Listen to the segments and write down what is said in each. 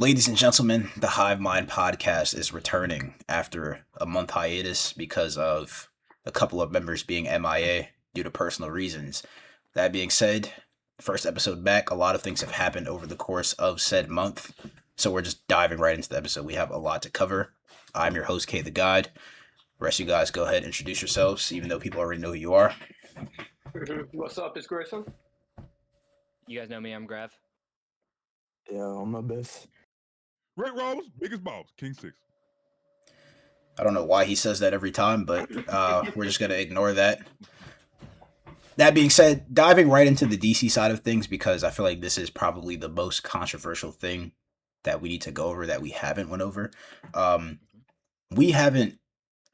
Ladies and gentlemen, the Hive Mind Podcast is returning after a month hiatus because of a couple of members being MIA due to personal reasons. That being said, first episode back, a lot of things have happened over the course of said month, so we're just diving right into the episode. We have a lot to cover. I'm your host, Kay the Guide. The rest of you guys go ahead and introduce yourselves, even though people already know who you are. What's up, it's Grayson. You guys know me, I'm Grav. Yeah, I'm my best. Rick Rose, biggest boss, King 6. I don't know why he says that every time, but we're just going to ignore that. That being said, diving right into the DC side of things, because I feel like this is probably the most controversial thing that we need to go over that we haven't went over. We haven't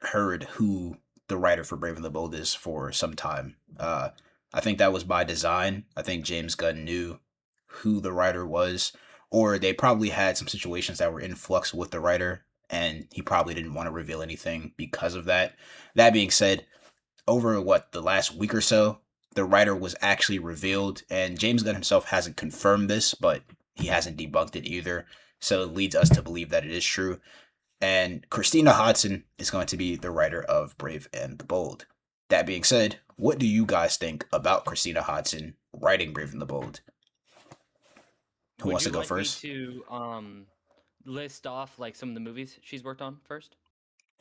heard who the writer for Brave and the Bold is for some time. I think that was by design. I think James Gunn knew who the writer was, or they probably had some situations that were in flux with the writer, and he probably didn't want to reveal anything because of that. That being said, over the last week or so, the writer was actually revealed, and James Gunn himself hasn't confirmed this, but he hasn't debunked it either, so it leads us to believe that it is true. And Christina Hodson is going to be the writer of Brave and the Bold. That being said, what do you guys think about Christina Hodson writing Brave and the Bold? Who wants to go first? Would you like me to list off like some of the movies she's worked on first?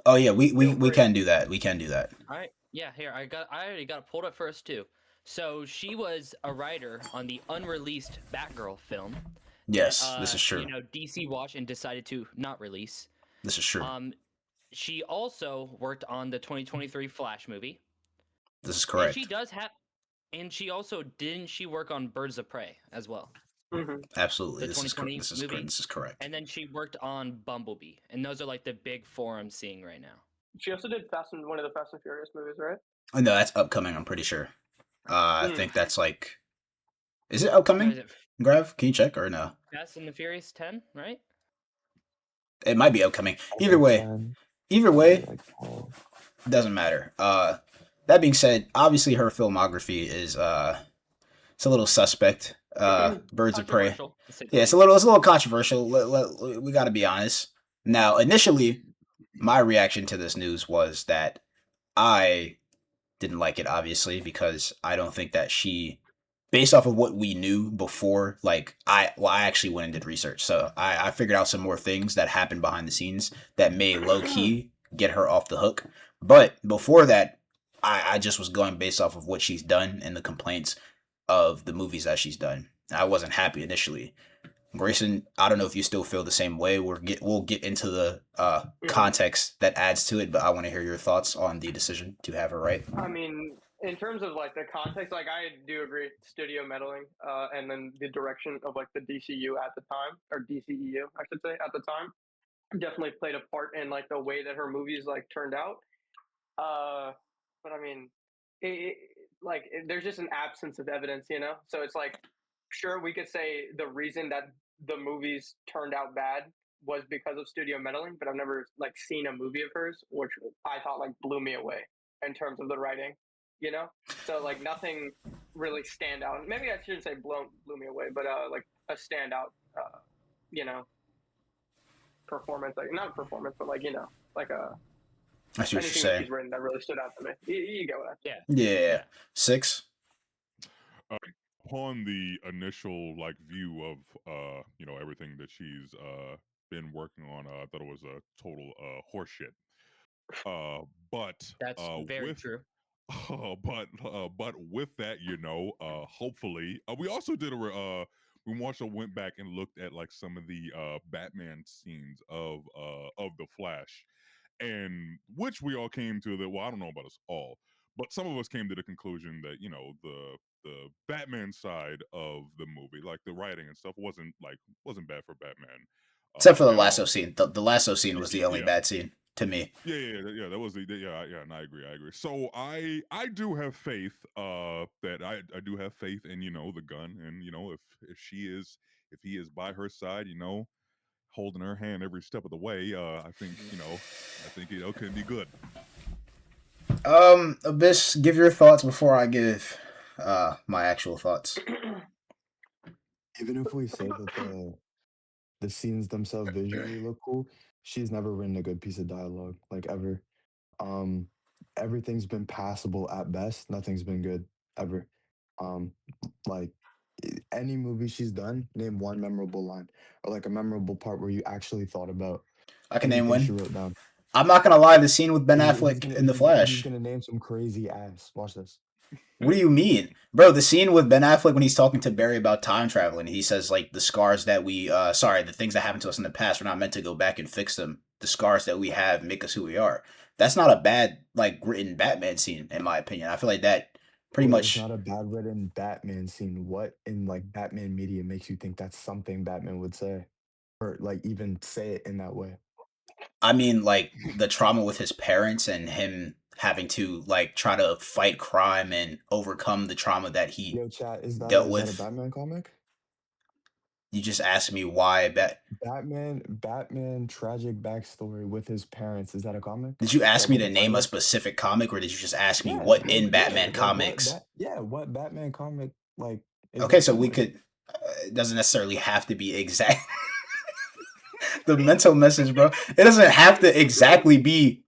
Oh yeah, we can do that. We can do that. All right. Yeah, here I already got it pulled up first too. So she was a writer on the unreleased Batgirl film. Yes, this is true. DC watched and decided to not release. This is true. She also worked on the 2023 Flash movie. This is correct. And she also didn't she work on Birds of Prey as well. Mm-hmm. Absolutely, The 2020 movie. This is correct. And then she worked on Bumblebee, and those are like the big four I'm seeing right now. She also did one of the Fast and Furious movies, right? Oh, no, that's upcoming. I'm pretty sure. I think that's like, is it upcoming? Grav, can you check or no? Fast and the Furious 10, right? It might be upcoming. Either way, doesn't matter. That being said, obviously her filmography is it's a little suspect. Birds of Prey. Yeah, it's a little controversial. We got to be honest. Now, initially, my reaction to this news was that I didn't like it, obviously, because I don't think that she, based off of what we knew before, like I actually went and did research, so I figured out some more things that happened behind the scenes that may low key get her off the hook. But before that, I just was going based off of what she's done and the complaints of the movies that she's done. I wasn't happy initially. Grayson, I don't know if you still feel the same way. We'll get into the context that adds to it, but I want to hear your thoughts on the decision to have her write. I mean, in terms of like the context, like I do agree, studio meddling, and then the direction of like the DCU at the time, or DCEU, I should say, at the time, definitely played a part in like the way that her movies like turned out. But I mean, there's just an absence of evidence, So it's like, sure, we could say the reason that the movies turned out bad was because of studio meddling, but I've never like seen a movie of hers which I thought like blew me away in terms of the writing, So like nothing really stand out. Maybe I shouldn't say blew me away, but like a standout, performance, like not performance, but like like a. I see what you're saying. She's written that really stood out to me. You get what I mean? Yeah. 6. Upon the initial like view of everything that she's been working on, I thought it was a total horseshit. But that's very true. But with that, hopefully, we also did we also went back and looked at like some of the Batman scenes of the Flash, and which we all came to that. Well, I don't know about us all, but some of us came to the conclusion that the Batman side of the movie, like the writing and stuff, wasn't bad for Batman. Except for the lasso scene. The lasso scene was the only bad scene to me. Yeah. That was and I agree. So I do have faith that I do have faith in the gun, and if he is by her side, holding her hand every step of the way, I think it can be good. Abyss, give your thoughts before I give my actual thoughts. Even if we say that the scenes themselves visually look cool. She's never written a good piece of dialogue, like ever. Um, Everything's been passable at best. Nothing's been good ever. Um, like any movie she's done, name one memorable line or like a memorable part where you actually thought about I can name anything she one. wrote down. I'm not gonna lie. The scene with Ben He's Affleck gonna in The he's Flash. gonna name some crazy ass. Watch this. What do you mean, bro? The scene with Ben Affleck when he's talking to Barry about time traveling, he says like the scars that the things that happened to us in the past, we're not meant to go back and fix them. The scars that we have make us who we are. That's not a bad like written Batman scene, in my opinion. I feel like that pretty Well, it's much. not a bad written Batman scene. What in like Batman media makes you think that's something Batman would say, or like even say it in that way? I mean, like the trauma with his parents and him having to like try to fight crime and overcome the trauma that he Yo, chat, dealt is that a with. Batman comic? You just asked me why. Batman tragic backstory with his parents. Is that a comic? Did you ask Like me what to the name a title? specific comic, or did you just ask me Yeah, what in yeah. Batman Like comics? what Batman comic like is Okay, that so we comic? could. It doesn't necessarily have to be exact. The mental message, bro. It doesn't have to exactly be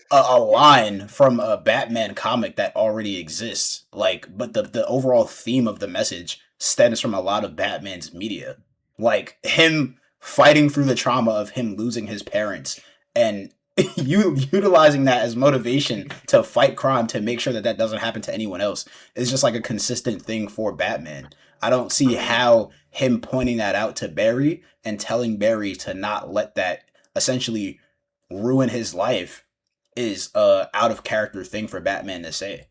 a line from a Batman comic that already exists. Like, but the overall theme of the message stems from a lot of Batman's media. Like him fighting through the trauma of him losing his parents and you utilizing that as motivation to fight crime to make sure that that doesn't happen to anyone else is just like a consistent thing for Batman. I don't see how him pointing that out to Barry and telling Barry to not let that essentially ruin his life is a out of character thing for Batman to say.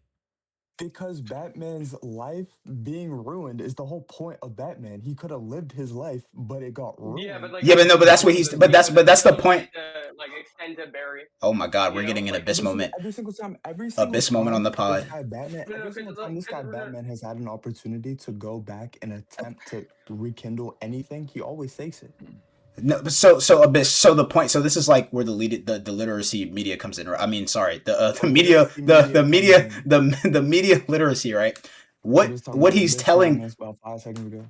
Because Batman's life being ruined is the whole point of Batman. He could have lived his life, but it got Yeah, but ruined like Yeah, but no, but that's what the he's scene but that's the doesn't point. need to like extend to Barry. Oh my god, we're You know, getting an like abyss moment. every single Abyss moment on the time this pod. guy Batman, no, every single time this guy no, Batman has had an opportunity to go back and attempt to rekindle anything, he always takes it. No, so abyss. So the point. So this is like where the literacy media comes in. I mean, sorry, the media, Literacy the media media, comes in. the media literacy, right? We just talked What about he's Abyss telling. Madness about 5 seconds ago.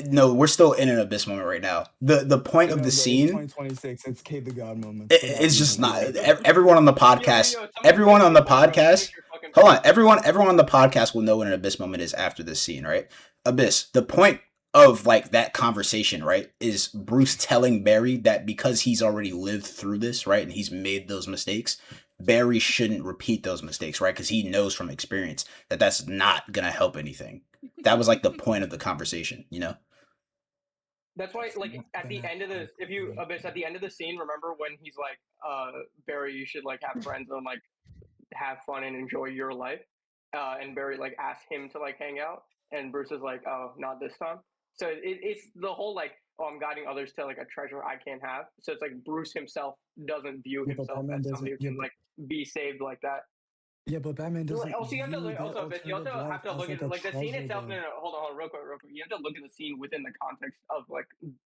No, we're still in an abyss moment right now. The point I of know, the but it's scene. 2026. It's K the God moments. They got It's just reason. I not get it. everyone on the podcast. someone Everyone on the finish your point, bro. podcast. Finish your fucking Hold point. on, everyone on the podcast will know what an abyss moment is after this scene, right? Abyss. The point of like that conversation, right, is Bruce telling Barry that because he's already lived through this, right, and he's made those mistakes, Barry shouldn't repeat those mistakes, right? Because he knows from experience that that's not gonna help anything. That was like the point of the conversation, you know? That's why, like, at the end of the, if you Abyss, at the end of the scene, remember when he's like, Barry, you should like have friends and like have fun and enjoy your life. And Barry like asks him to like hang out, and Bruce is like, oh, not this time. So it's the whole like, oh, I'm guiding others to like a treasure I can't have. So it's like Bruce himself doesn't view Yeah, but himself Batman as somebody doesn't. who can like be saved like that. Yeah, but Batman doesn't Also, you have to view look. that Also, you alternative also life have to as look like at a like the scene treasure, itself. though. No, hold on, real quick. You have to look at the scene within the context of like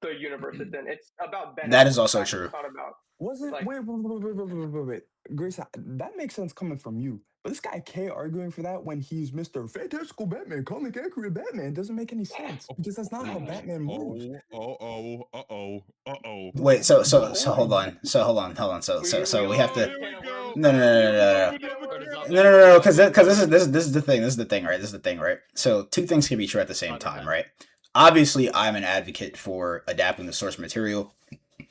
the universe it's in. It's about Ben. That is Affleck's also back. true. It's not about Was it? like Wait. Grace, that makes sense coming from you. But this guy K arguing for that when he's Mr. Fantastical Batman, comic accurate Batman, doesn't make any sense because that's not how Batman moves. Wait, so hold on. So we have to. No, because this is the thing. This is the thing, right? This is the thing, right? So two things can be true at the same time, right? Obviously, I'm an advocate for adapting the source material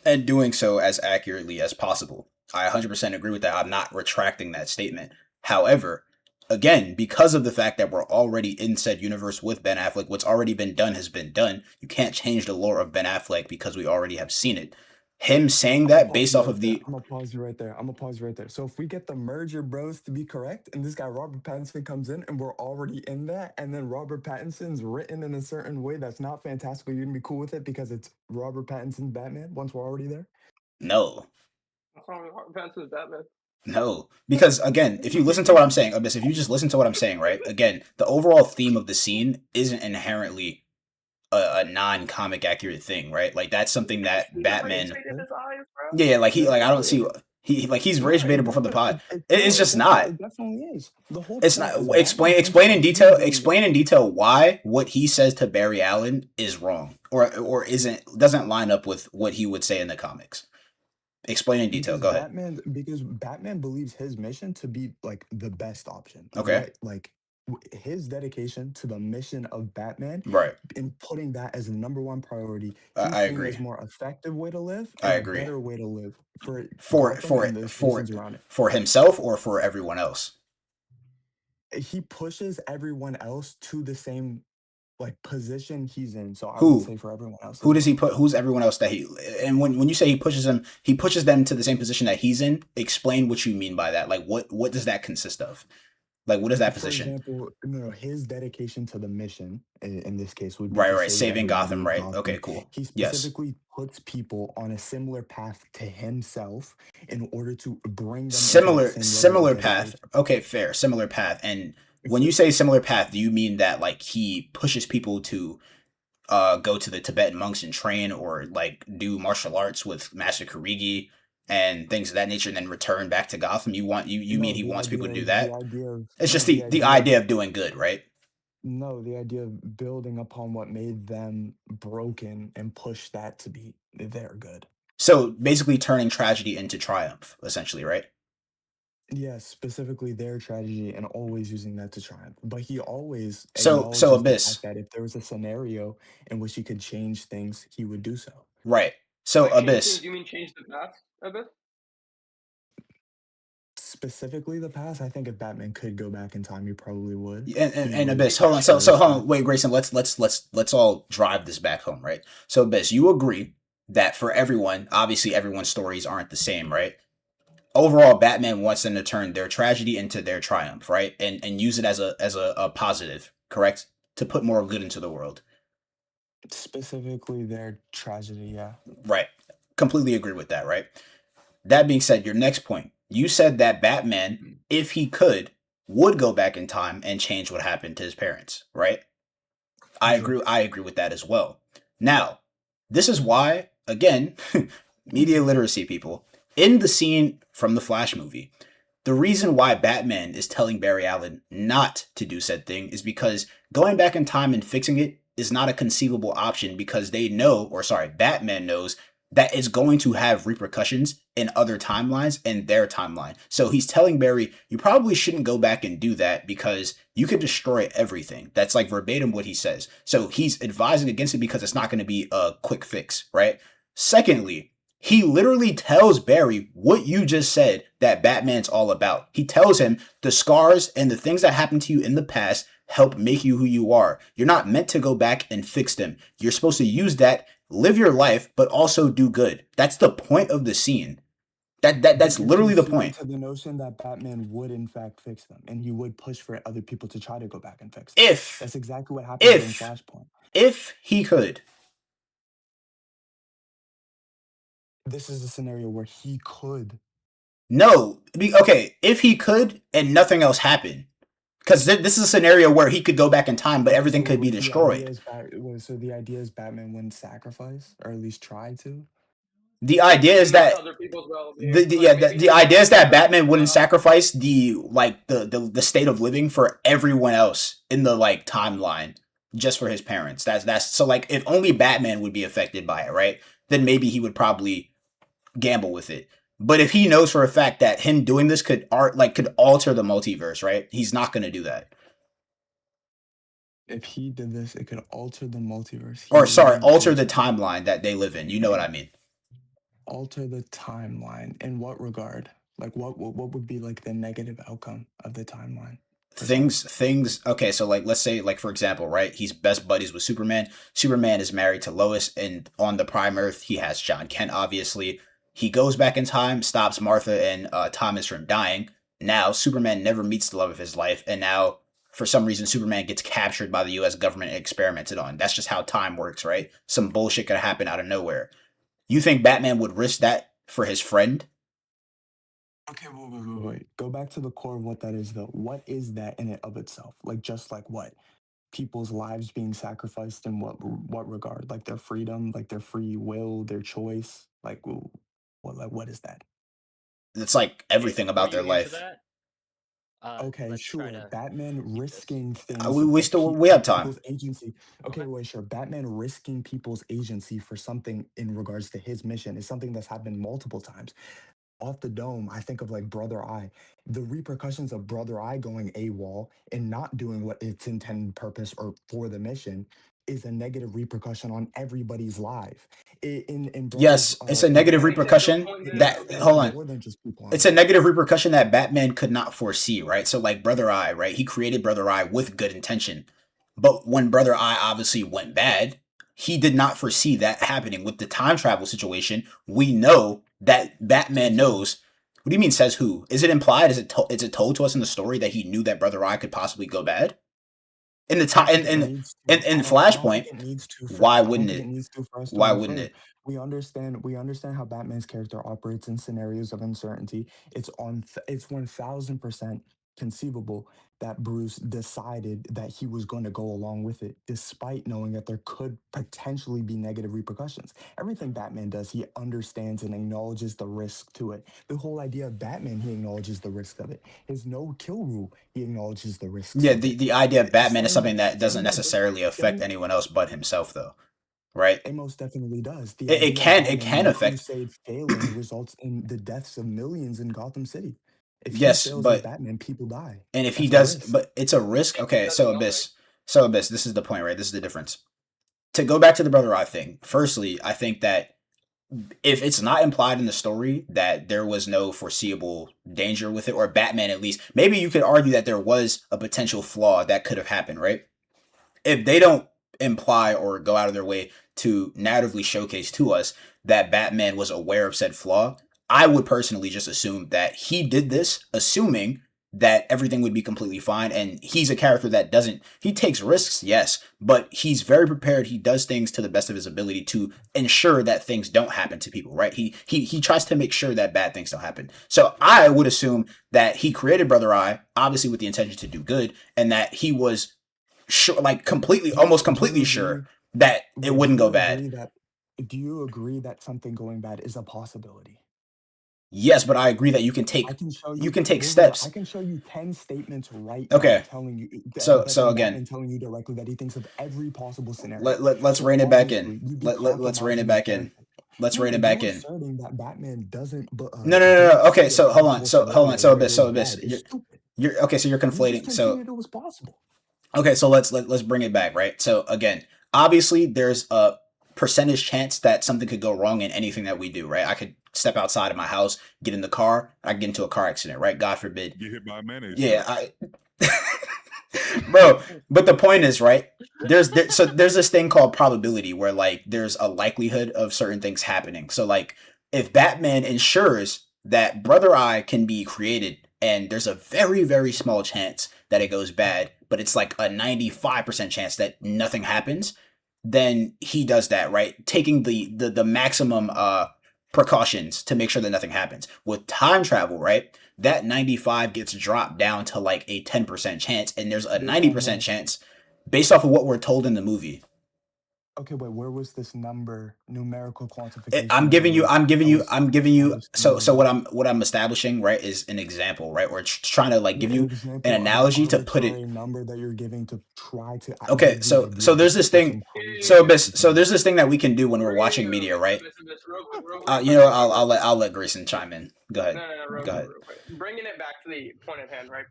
and doing so as accurately as possible. I 100% agree with that. I'm not retracting that statement. However, again, because of the fact that we're already in said universe with Ben Affleck, what's already been done has been done. You can't change the lore of Ben Affleck because we already have seen it. Him saying that based off of the... I'm gonna pause you right there. So if we get the merger bros to be correct, and this guy Robert Pattinson comes in, and we're already in that, and then Robert Pattinson's written in a certain way that's not fantastical, you're gonna be cool with it because it's Robert Pattinson's Batman. Once we're already there. No. what's wrong with Robert Pattinson's Batman? No, because again, if you listen to what I'm saying, Abyss, if you just listen to what I'm saying, right? Again, the overall theme of the scene isn't inherently a non-comic accurate thing, right? Like that's something that Batman. Yeah, like I don't see He's No, rage baited before the pod. It's no, just not. it definitely is. The whole It's point not. is Explain Batman thinks explain in that he's detail. doing Explain in detail why what he says to Barry Allen is wrong, or doesn't line up with what he would say in the comics. Explain in detail. Go ahead. Because Batman believes his mission to be like the best option of Okay. what like his dedication to the mission of Batman Right. and putting that as the number one priority. He's I seen agree. as more effective way to live I and a agree. better way to live for For Gotham for and the for citizens around it. for himself or for everyone else. He pushes everyone else to the same like position he's in. So I would Who? say for everyone else Who as does he well. put? Who's everyone else that he? And when you say he pushes them to the same position that he's in. Explain what you mean by that. Like what does that consist of? Like what is that For position? example, no, his dedication to the mission in this case would be Right, to right. save Saving everybody Gotham. in Right. Gotham. Okay. Cool. He Yes. specifically puts people on a similar path to himself in order to bring them into that Similar same level of path. dedication. Okay, fair. Similar path. And when For- you say similar path, do you mean that like he pushes people to go to the Tibetan monks and train, or like do martial arts with Master Kurigi and things of that nature, and then return back to Gotham? You mean no, he the wants people idea to do of that? It's just the idea of doing good, right? no, the idea of building upon what made them broken and push that to be their good. So basically turning tragedy into triumph, essentially, right? Yes, specifically their tragedy and always using that to triumph. But he always So acknowledges the Abyss, fact that if there was a scenario in which he could change things, he would do so. right? So By change things, Abyss, you mean change the past a bit? Specifically the past, I think if Batman could go back in time, he probably would. and would Abyss. Hold on. ensure So hold on. that. Wait, Grayson. Let's all drive this back home, right? So Abyss, you agree that for everyone, obviously everyone's stories aren't the same, right? Overall, Batman wants them to turn their tragedy into their triumph, right? And use it as a positive, correct? To put more good into the world. Specifically their tragedy, yeah. Right. Completely agree with that, right? That being said, your next point. You said that Batman, if he could, would go back in time and change what happened to his parents, right? I agree with that as well. Now, this is why, again, media literacy people, in the scene from the Flash movie, the reason why Batman is telling Barry Allen not to do said thing is because going back in time and fixing it is not a conceivable option, because Batman knows that it's going to have repercussions in other timelines and their timeline. So he's telling Barry, you probably shouldn't go back and do that because you could destroy everything. That's like verbatim what he says. So he's advising against it because it's not going to be a quick fix, right? Secondly, he literally tells Barry what you just said that Batman's all about. He tells him the scars and the things that happened to you in the past help make you who you are. You're not meant to go back and fix them. You're supposed to use that, live your life, but also do good. That's the point of the scene. That's literally the point. To the notion that Batman would in fact fix them, and he would push for other people to try to go back and fix them. That's exactly what happened in Flashpoint. If he could. This is a scenario where he could. No. Okay, if he could and nothing else happened. Because this is a scenario where he could go back in time, but everything could be destroyed. So the idea is Batman wouldn't sacrifice, or at least try to? The idea is that other people's well-being. the idea is that Batman wouldn't sacrifice the state of living for everyone else in the like timeline just for his parents. That's so like if only Batman would be affected by it, right? Then maybe he would probably gamble with it. But if he knows for a fact that him doing this could alter the multiverse, right? He's not going to do that. If he did this, it could alter the multiverse. Alter the timeline that they live in. You know what I mean? Alter the timeline in what regard? Like what would be like the negative outcome of the timeline? Things okay, so like let's say like for example, right, he's best buddies with Superman. Superman is married to Lois, and on the Prime Earth he has John Kent, obviously. He goes back in time, stops Martha and Thomas from dying. Now Superman never meets the love of his life, and now for some reason Superman gets captured by the US government and experimented on. That's just how time works, right? Some bullshit could happen out of nowhere. You think Batman would risk that for his friend? Okay, wait. Go back to the core of what that is, though. What is that in and of itself? Like, just like what? People's lives being sacrificed in what regard? Like their freedom, like their free will, their choice? Like, what is that? it's like everything about Before their you answer life. that, Okay, let's try sure. to Batman keep this. risking We things we of still we have time. people's agency. Okay, Okay. wait, sure. Batman risking people's agency for something in regards to his mission is something that's happened multiple times. Off the dome, I think of like Brother Eye. The repercussions of Brother Eye going AWOL and not doing what its intended purpose or for the mission is a negative repercussion on everybody's life. In Brothers, Yes, it's a I negative think that to a repercussion point it, there, that, it okay. hold affects on, more than just people on it's a Earth. negative repercussion that Batman could not foresee, right? So like Brother Eye, right? He created Brother Eye with good intention. But when Brother Eye obviously went bad, he did not foresee that happening. With the time travel situation, we know that Batman Says who? knows. What do you mean says who? Is it implied? Is it told to us in the story that he knew that Brother Eye could possibly go bad? In the I don't time think it needs to. in I don't think Flashpoint, it needs to for why I don't wouldn't think it it? needs to for us to Why move wouldn't further. it? We understand how Batman's character operates in scenarios of uncertainty. It's 1000% conceivable that Bruce decided that he was going to go along with it, despite knowing that there could potentially be negative repercussions. Everything Batman does, he understands and acknowledges the risk to it. The whole idea of Batman, he acknowledges the risk of it. His no kill rule, he acknowledges the risks Yeah, of it. the idea of Batman is Saying something that that doesn't saying that necessarily affect saying anyone else but himself, though, right? it most definitely does. The It idea of can Batman, the affect. crusade failing results in the deaths of millions in Gotham City. If he Yes, fails as but Batman, people die. and if he That's a does, risk. but it's a risk. If he Okay, doesn't know it. So Abyss, this is the point, right? This is the difference. To go back to the Brother Eye thing, firstly, I think that if it's not implied in the story that there was no foreseeable danger with it, or Batman at least, maybe you could argue that there was a potential flaw that could have happened, right? If they don't imply or go out of their way to narratively showcase to us that Batman was aware of said flaw, I would personally just assume that he did this, assuming that everything would be completely fine. And he's a character that doesn't, he takes risks, yes, but he's very prepared. He does things to the best of his ability to ensure that things don't happen to people, right? He tries to make sure that bad things don't happen. So I would assume that he created Brother Eye, obviously with the intention to do good, and that he was sure, like completely, almost Do you completely agree? sure that it Wait, wouldn't go bad. do you agree that something going bad is a possibility? Yes, but I agree that I can show you you can take wait, I steps. can show you 10 statements right now Okay, telling you so but then again, Batman telling you directly that he thinks of every possible scenario. let's So rein it back in. obviously you'd be Let's rein it compromising your back in. character. Let's rein No, it back you in. asserting that Batman doesn't No. don't Okay, see a so possible hold on. scenario So where it Abyss, goes bad is you're stupid. okay. So you're You just conflating. So conceded it was possible. okay, so let's bring it back, right? So again, obviously there's a percentage chance that something could go wrong in anything that we do, right? I could step outside of my house, get in the car, I get into a car accident, right? God forbid. Get hit by a mayonnaise Yeah, truck. bro. But the point is, right? So there's this thing called probability where like there's a likelihood of certain things happening. So like if Batman ensures that Brother Eye can be created and there's a very very small chance that it goes bad, but it's like a 95% chance that nothing happens, then he does that, right? Taking the maximum precautions to make sure that nothing happens. With time travel, right? That 95 gets dropped down to like a 10% chance, and there's a Based on 90% what? chance based off of what we're told in the movie. Okay, wait, where was this numerical I'm quantification of the giving you, risk that was I'm giving you. So understandable? what I'm establishing, right, is an example, right? We're trying to like give An you an example of an analogy to put it. arbitrary number that you're giving to try to Okay, give the idea there's that this there's some thing. crazy So thing. there's this thing that we can do when we're watching media, right? Real quick, real quick, You know, real quick. I'll let Grayson chime in. Go ahead. No, Go ahead. real quick. Bringing it back to the point at hand, right?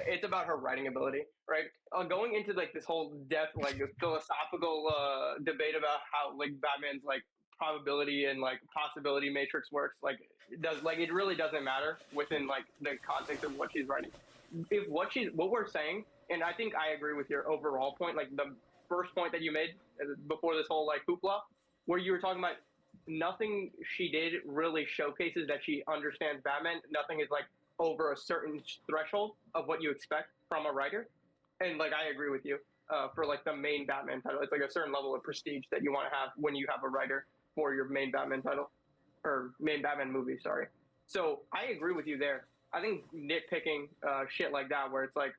It's about her writing ability, right? Going into like this whole depth, like philosophical debate about how like Batman's like probability and like possibility matrix works. Like it does, like it really doesn't matter within like the context of what she's writing. If what we're saying, and I think I agree with your overall point, like the first point that you made before this whole like hoopla, where you were talking about nothing she did really showcases that she understands Batman. Nothing is like over a certain threshold of what you expect from a writer. And like I agree with you for like the main Batman title. It's like a certain level of prestige that you want to have when you have a writer for your main Batman title or main Batman movie. Sorry. So I agree with you there. I think nitpicking shit like that, where it's like,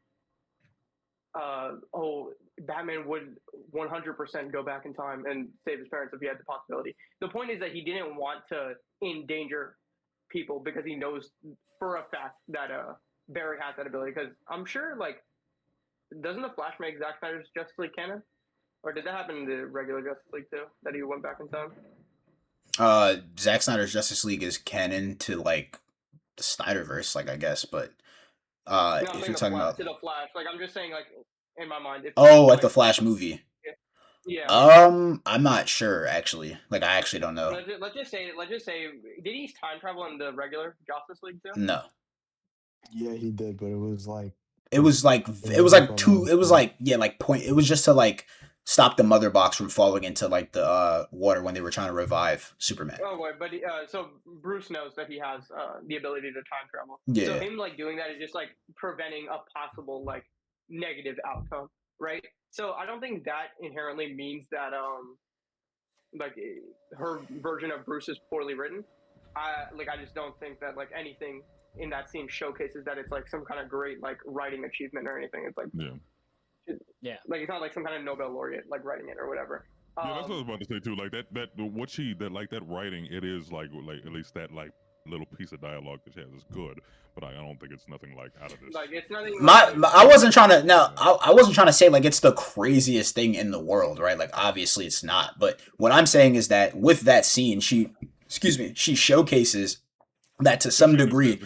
oh, Batman would 100% go back in time and save his parents if he had the possibility. The point is that he didn't want to endanger people because he knows for a fact that Barry has that ability. Because I'm sure, like, doesn't the Flash make Zack Snyder's Justice League canon, or did that happen in the regular Justice League too? That he went back in time. Zack Snyder's Justice League is canon to like the Snyderverse, like I guess, but No, if you're talking about to the Flash, like I'm just saying, like in my mind. If like the Flash movie. Yeah. I'm not sure actually. Like I actually don't know. Let's just say, did he time travel in the regular Justice League too? No. Yeah, he did, but it was like It was like point. It was just to like stop the Mother Box from falling into like the water when they were trying to revive Superman. Oh wait, but so Bruce knows that he has the ability to time travel. Yeah. So him like doing that is just like preventing a possible like negative outcome, right? So I don't think that inherently means that like her version of Bruce is poorly written. I just don't think that like anything in that scene showcases that it's like some kind of great like writing achievement or anything. It's like like it's not like some kind of Nobel laureate like writing it or whatever. Yeah, that's what I was about to say too. Like that writing, it is like at least that like little piece of dialogue that she has is good, but I don't think it's nothing like out of this. Like it's nothing. I wasn't trying to I wasn't trying to say like it's the craziest thing in the world, right? Like obviously it's not, but what I'm saying is that with that scene, she showcases that to some degree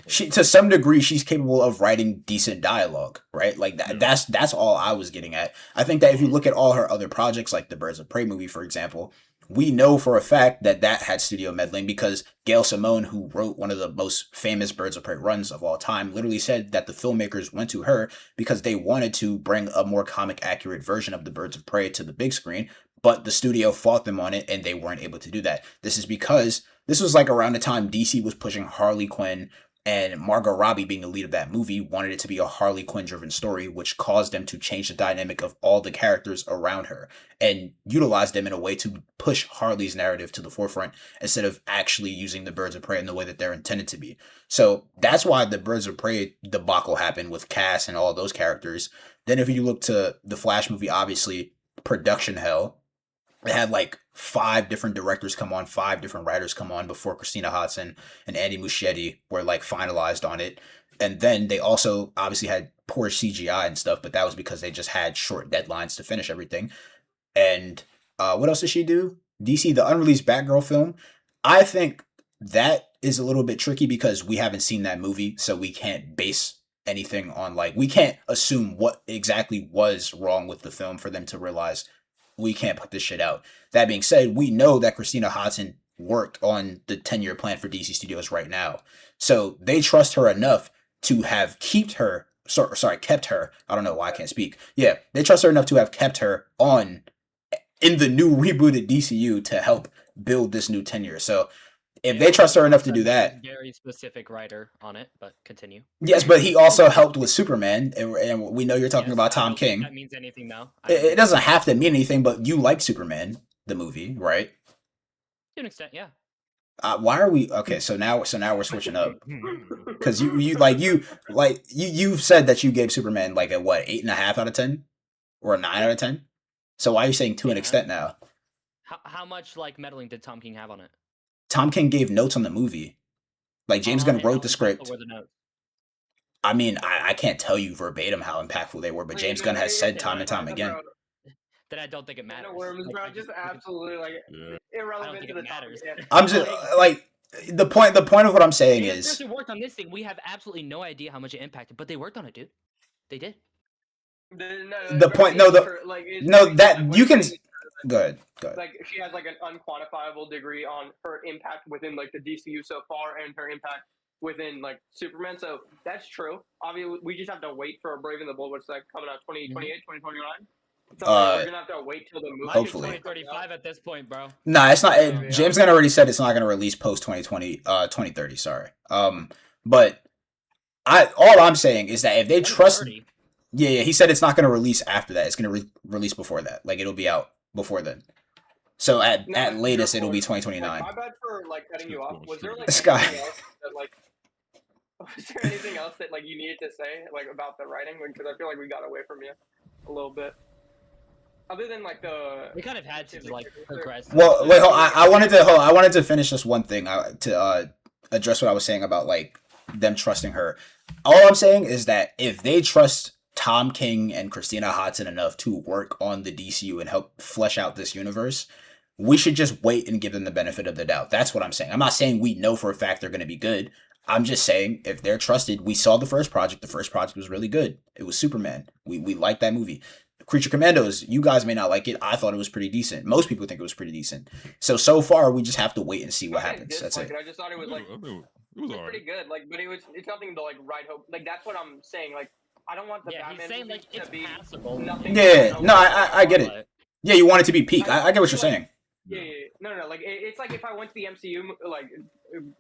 she's capable of writing decent dialogue, right? Like that's all I was getting at. I think that if you look at all her other projects, like the Birds of Prey movie, for example, we know for a fact that had studio meddling because Gail Simone, who wrote one of the most famous Birds of Prey runs of all time, literally said that the filmmakers went to her because they wanted to bring a more comic accurate version of the Birds of Prey to the big screen, but the studio fought them on it and they weren't able to do that. This is because this was like around the time DC was pushing Harley Quinn, and Margot Robbie, being the lead of that movie, wanted it to be a Harley Quinn driven story, which caused them to change the dynamic of all the characters around her and utilize them in a way to push Harley's narrative to the forefront instead of actually using the Birds of Prey in the way that they're intended to be. So that's why the Birds of Prey debacle happened with Cass and all those characters. Then if you look to the Flash movie, obviously production hell. It had like 5 different directors come on, 5 different writers come on before Christina Hodson and Andy Muschietti were like finalized on it. And then they also obviously had poor CGI and stuff, but that was because they just had short deadlines to finish everything. And what else did she do? DC, the unreleased Batgirl film. I think that is a little bit tricky because we haven't seen that movie, so we can't base anything on like, we can't assume what exactly was wrong with the film for them to realize we can't put this shit out. That being said, we know that Christina Hodson worked on the 10-year plan for DC Studios right now. So they trust her enough to have kept her. I don't know why I can't speak. Yeah, they trust her enough to have kept her on in the new rebooted DCU to help build this new tenure. So if they trust her enough to do that, very specific writer on it, but continue. Yes, but he also helped with Superman, and we know you're talking about Tom King. That means anything now. It doesn't have to mean anything, but you like Superman, the movie, right? To an extent, yeah. Why are we okay? So now we're switching up because you've said that you gave Superman like a what 8.5 out of 10 or a 9 out of 10. So why are you saying to an extent now? How much like meddling did Tom King have on it? Tom King gave notes on the movie. Like James Gunn wrote the script. Were the notes? I mean, I can't tell you verbatim how impactful they were, but James Gunn has said time and time again. Then I don't think it matters. Worms, bro, just absolutely like irrelevant to the matters. I'm just like the point of what I'm saying is. The person who worked on this thing, we have absolutely no idea how much it impacted, but they worked on it, dude. They did. You can. Good. Like she has like an unquantifiable degree on her impact within like the DCU so far, and her impact within like Superman. So that's true. Obviously, we just have to wait for Brave and the Bold, which is like coming out 2028, 2029. So we're gonna have to wait till the movie. Hopefully. 2035 at this point, bro. Nah, it's not. James Gunn already said it's not gonna release post 2030. Sorry. But all I'm saying is that if they trust, yeah, he said it's not gonna release after that. It's gonna release before that. Like it'll be out before then. So at latest it'll be 2029. Like, my bad for like cutting you off. Was there like was there anything else that like you needed to say like about the writing? Because I feel like we got away from you a little bit. Other than like we kind of had to like progress. Well, wait, I wanted to finish this one thing. address what I was saying about like them trusting her. All I'm saying is that if they trust Tom King and Christina Hodson enough to work on the DCU and help flesh out this universe, we should just wait and give them the benefit of the doubt. That's what I'm saying. I'm not saying we know for a fact they're going to be good. I'm just saying if they're trusted, we saw the first project. The first project was really good. It was Superman. We liked that movie. Creature Commandos, you guys may not like it. I thought it was pretty decent. Most people think it was pretty decent. So far, we just have to wait and see what happens. That's it. I just thought it was like it was all right. pretty good. Like, but it's nothing to like write hope. Like that's what I'm saying. Like I don't want the Batman he's saying like it's to be passable. nothing. Yeah, no, I get it. Yeah, you want it to be peak. I get what you're saying. Yeah. No. Like it's like if I went to the MCU, like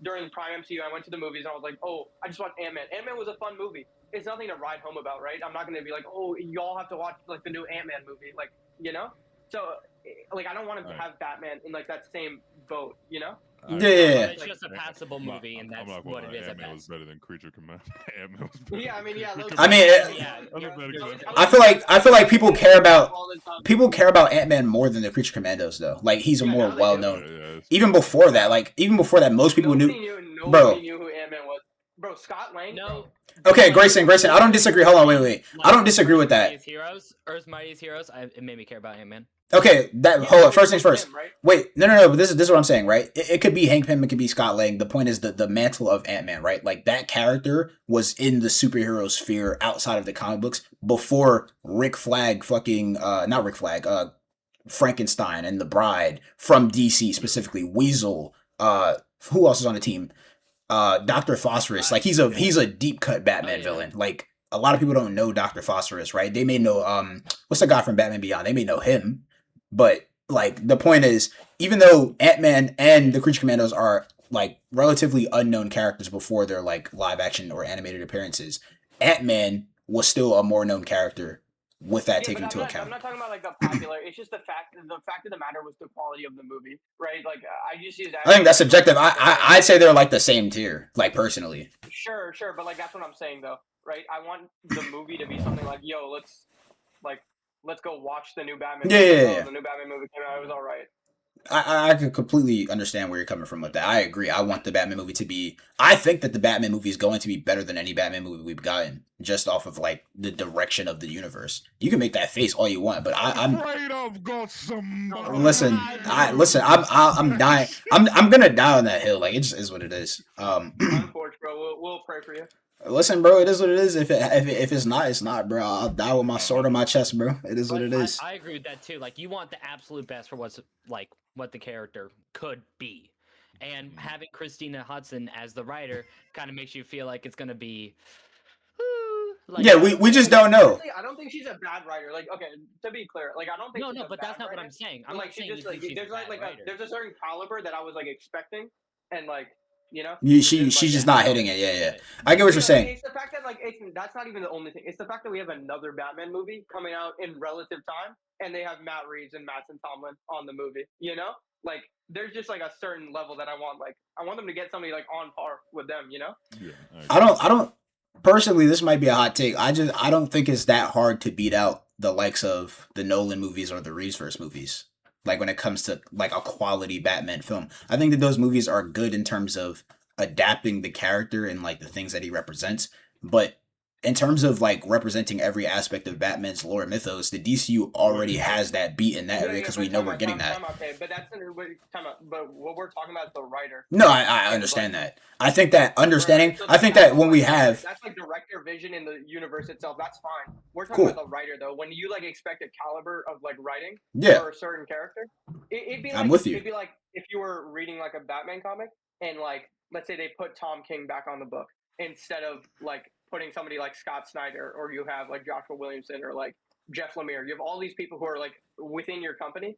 during the prime MCU, I went to the movies and I was like, oh, I just want Ant-Man. Ant-Man was a fun movie. It's nothing to write home about, right? I'm not going to be like, oh, y'all have to watch like the new Ant-Man movie, like, you know. So like I don't want to have Batman in like that same boat, you know. Yeah. It's just a passable movie, and that's what it is. Ant-Man was better than Creature Commandos. Ant-Man was better. Yeah, I mean, yeah. I mean, I feel like people care about Ant-Man more than the Creature Commandos though. Like he's a more well known. Even before that, most people knew. Nobody knew who Ant-Man was. Bro, Scott Lang. No. Okay, Grayson. I don't disagree. Hold on, wait. I don't disagree with that. Earth's Mightiest Heroes. It made me care about Ant-Man. Okay, hold on. First things first. Wait, no. But this is what I'm saying, right? It could be Hank Pym, it could be Scott Lang. The point is the mantle of Ant-Man, right? Like that character was in the superhero sphere outside of the comic books before Rick Flag, not Rick Flag, Frankenstein and the Bride from DC specifically, Weasel. Who else is on the team? Dr. Phosphorus. Like he's a deep cut Batman villain. Like a lot of people don't know Dr. Phosphorus, right? They may know what's the guy from Batman Beyond? They may know him. But like the point is, even though Ant-Man and the Creature Commandos are like relatively unknown characters before their like live action or animated appearances, Ant-Man was still a more known character with that taken into account. I'm not talking about like the popular. It's just the fact of the matter was the quality of the movie, right? Like I just use that. I think that's subjective. I'd say they're like the same tier, like personally. Sure, but like that's what I'm saying though, right? I want the movie to be something like, yo, let's go watch the new Batman. Yeah. The new Batman movie came out. It was all right. I can completely understand where you're coming from with that. I agree. I want the Batman movie to be. I think that the Batman movie is going to be better than any Batman movie we've gotten, just off of like the direction of the universe. You can make that face all you want, but I'm afraid I've got some. Listen. I'm dying. I'm gonna die on that hill. Like it just is what it is. Unfortunately, bro. We'll pray for you. Listen, bro, it is what it is. If it's not, it's not, bro. I'll die with my sword on my chest, bro. It is what it is. I agree with that too. Like you want the absolute best for what the character could be. And having Christina Hodson as the writer kind of makes you feel like it's gonna be we just don't know. I don't think she's a bad writer. Like, okay, to be clear, like I don't think but that's not what I'm saying. I'm like, saying there's a certain caliber that I was like expecting, and like, you know, she's just not hitting it. Yeah. I get what you're saying. It's the fact that like that's not even the only thing. It's the fact that we have another Batman movie coming out in relative time, and they have Matt Reeves and Matt Tomlin on the movie. You know, like there's just like a certain level that I want them to get somebody like on par with them. You know. Yeah. I don't. Personally, this might be a hot take. I don't think it's that hard to beat out the likes of the Nolan movies or the Reeveverse movies. Like when it comes to like a quality Batman film, I think that those movies are good in terms of adapting the character and like the things that he represents. But in terms of like representing every aspect of Batman's lore mythos, the DCU already has that beat in that area because we know we're getting that. Okay, but that's but what we're talking about is the writer. No, I understand that. I think that understanding. I think that when we have that's like director vision in the universe itself. That's fine. We're talking about the writer though. When you like expect a caliber of like writing for a certain character, it'd be like, I'm with you. It'd be like if you were reading like a Batman comic and like let's say they put Tom King back on the book instead of like putting somebody like Scott Snyder, or you have like Joshua Williamson or like Jeff Lemire. You have all these people who are like within your company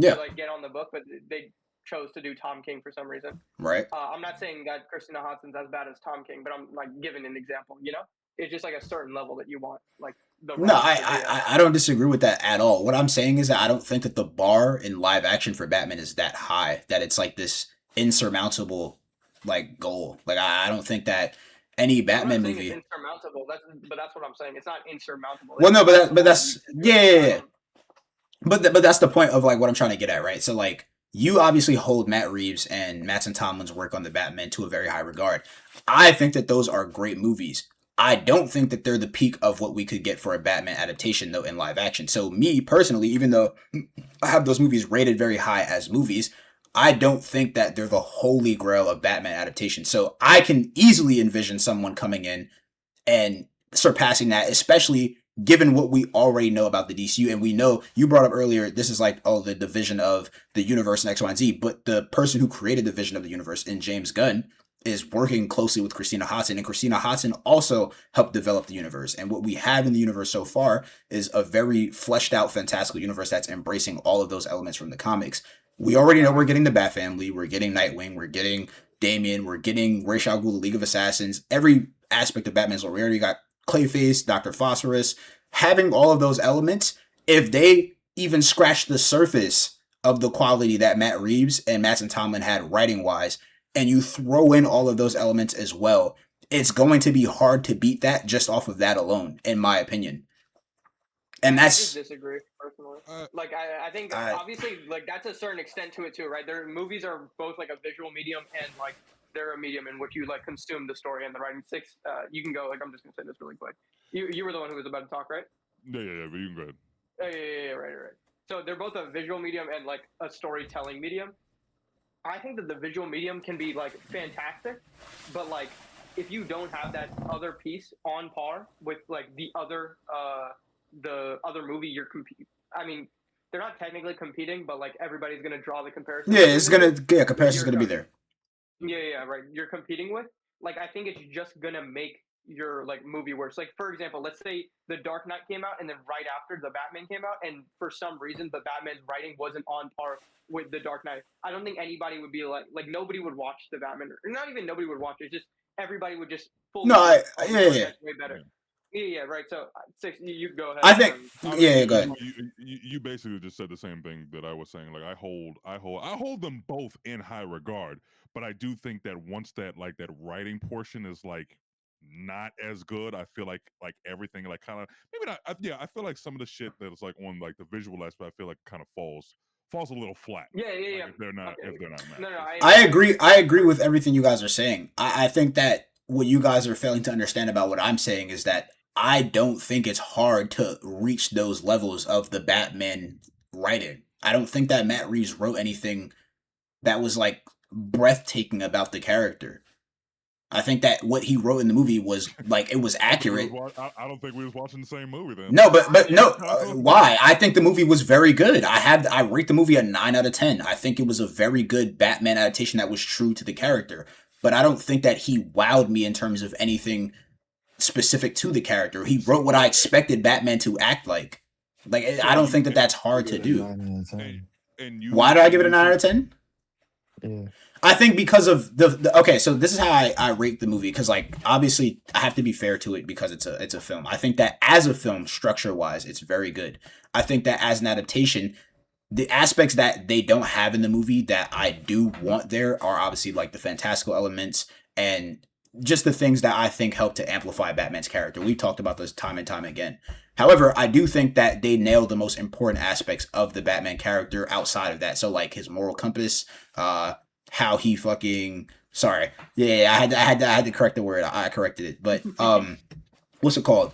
to like get on the book, but they chose to do Tom King for some reason. Right. I'm not saying that Christina Hodson's as bad as Tom King, but I'm like giving an example, you know? It's just like a certain level that you want. Like I don't disagree with that at all. What I'm saying is that I don't think that the bar in live action for Batman is that high, that it's like this insurmountable like goal. Like I don't think that any Batman movie. It's insurmountable. That's what I'm saying. It's not insurmountable. Well, no, but that's yeah. But that's the point of like what I'm trying to get at, right? So like you obviously hold Matt Reeves and Mattson Tomlin's work on the Batman to a very high regard. I think that those are great movies. I don't think that they're the peak of what we could get for a Batman adaptation, though, in live action. So me personally, even though I have those movies rated very high as movies, I don't think that they're the holy grail of Batman adaptation. So I can easily envision someone coming in and surpassing that, especially given what we already know about the DCU. And we know, you brought up earlier, this is like, oh, the division of the universe and X, Y, and Z. But the person who created the vision of the universe in James Gunn is working closely with Christina Hodson. And Christina Hodson also helped develop the universe. And what we have in the universe so far is a very fleshed out, fantastical universe that's embracing all of those elements from the comics. We already know we're getting the Bat Family, we're getting Nightwing, we're getting Damian, we're getting Ra's al Ghul, the League of Assassins. Every aspect of Batman's lore. We already got Clayface, Dr. Phosphorus. Having all of those elements, if they even scratch the surface of the quality that Matt Reeves and Mattson Tomlin had writing-wise, and you throw in all of those elements as well, it's going to be hard to beat that just off of that alone, in my opinion. And I that's just disagree personally. I think obviously like that's a certain extent to it too, right? Their movies are both like a visual medium and like they're a medium in which you like consume the story and the writing. Six, you can go. Like I'm just gonna say this really quick. You were the one who was about to talk, right? Yeah, but you can go ahead. Yeah, right. So they're both a visual medium and like a storytelling medium. I think that the visual medium can be like fantastic, but like if you don't have that other piece on par with like the other movie you're competing. I mean, they're not technically competing, but like everybody's gonna draw the comparison. comparison's gonna be there. Yeah, right. You're competing with. Like, I think it's just gonna make your like movie worse. Like, for example, let's say The Dark Knight came out, and then right after the Batman came out, and for some reason the Batman's writing wasn't on par with The Dark Knight. I don't think anybody would be like nobody would watch the Batman, or not even nobody would watch it. Just everybody would just fully. Way better. Yeah, right. So, Six, you go ahead. I think, go ahead. You basically just said the same thing that I was saying. Like I hold them both in high regard, but I do think that once that like that writing portion is like not as good, I feel like everything like kind of maybe not. I feel like some of the shit that's like on like the visual aspect, I feel like kind of falls a little flat. Yeah. If they're not, okay. if they're not. No, I agree. I agree with everything you guys are saying. I think that what you guys are failing to understand about what I'm saying is that I don't think it's hard to reach those levels of the Batman writing. I don't think that Matt Reeves wrote anything that was like breathtaking about the character. I think that what he wrote in the movie was like it was accurate. I don't think we was watching the same movie then. No, but no. Why? I think the movie was very good. I rate the movie a 9 out of 10. I think it was a very good Batman adaptation that was true to the character. But I don't think that he wowed me in terms of anything specific to the character. He wrote what I expected Batman to act like. Like I don't think that that's hard to do. Why do I give it a 9 out of 10? Yeah. I think because of the okay, so this is how I rate the movie, because like obviously I have to be fair to it because it's a film. I think that as a film, structure wise, it's very good. I think that as an adaptation, the aspects that they don't have in the movie that I do want there are obviously like the fantastical elements and just the things that I think help to amplify Batman's character. We've talked about this time and time again. However, I do think that they nailed the most important aspects of the Batman character outside of that. So like his moral compass, how he fucking I had to correct the word. I corrected it. But what's it called?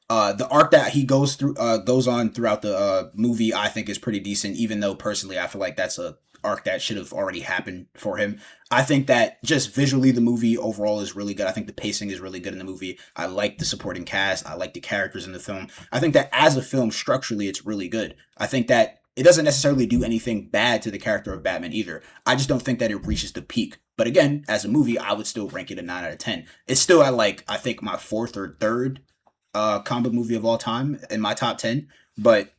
The arc that he goes on throughout the movie, I think is pretty decent, even though personally I feel like that's a arc that should have already happened for him. I think that just visually the movie overall is really good. I think the pacing is really good in the movie. I like the supporting cast. I like the characters in the film. I think that as a film, structurally, it's really good. I think that it doesn't necessarily do anything bad to the character of Batman either. I just don't think that it reaches the peak. But again, as a movie, I would still rank it a 9 out of 10. It's still at like, I think my 4th or 3rd comic movie of all time in my top 10. But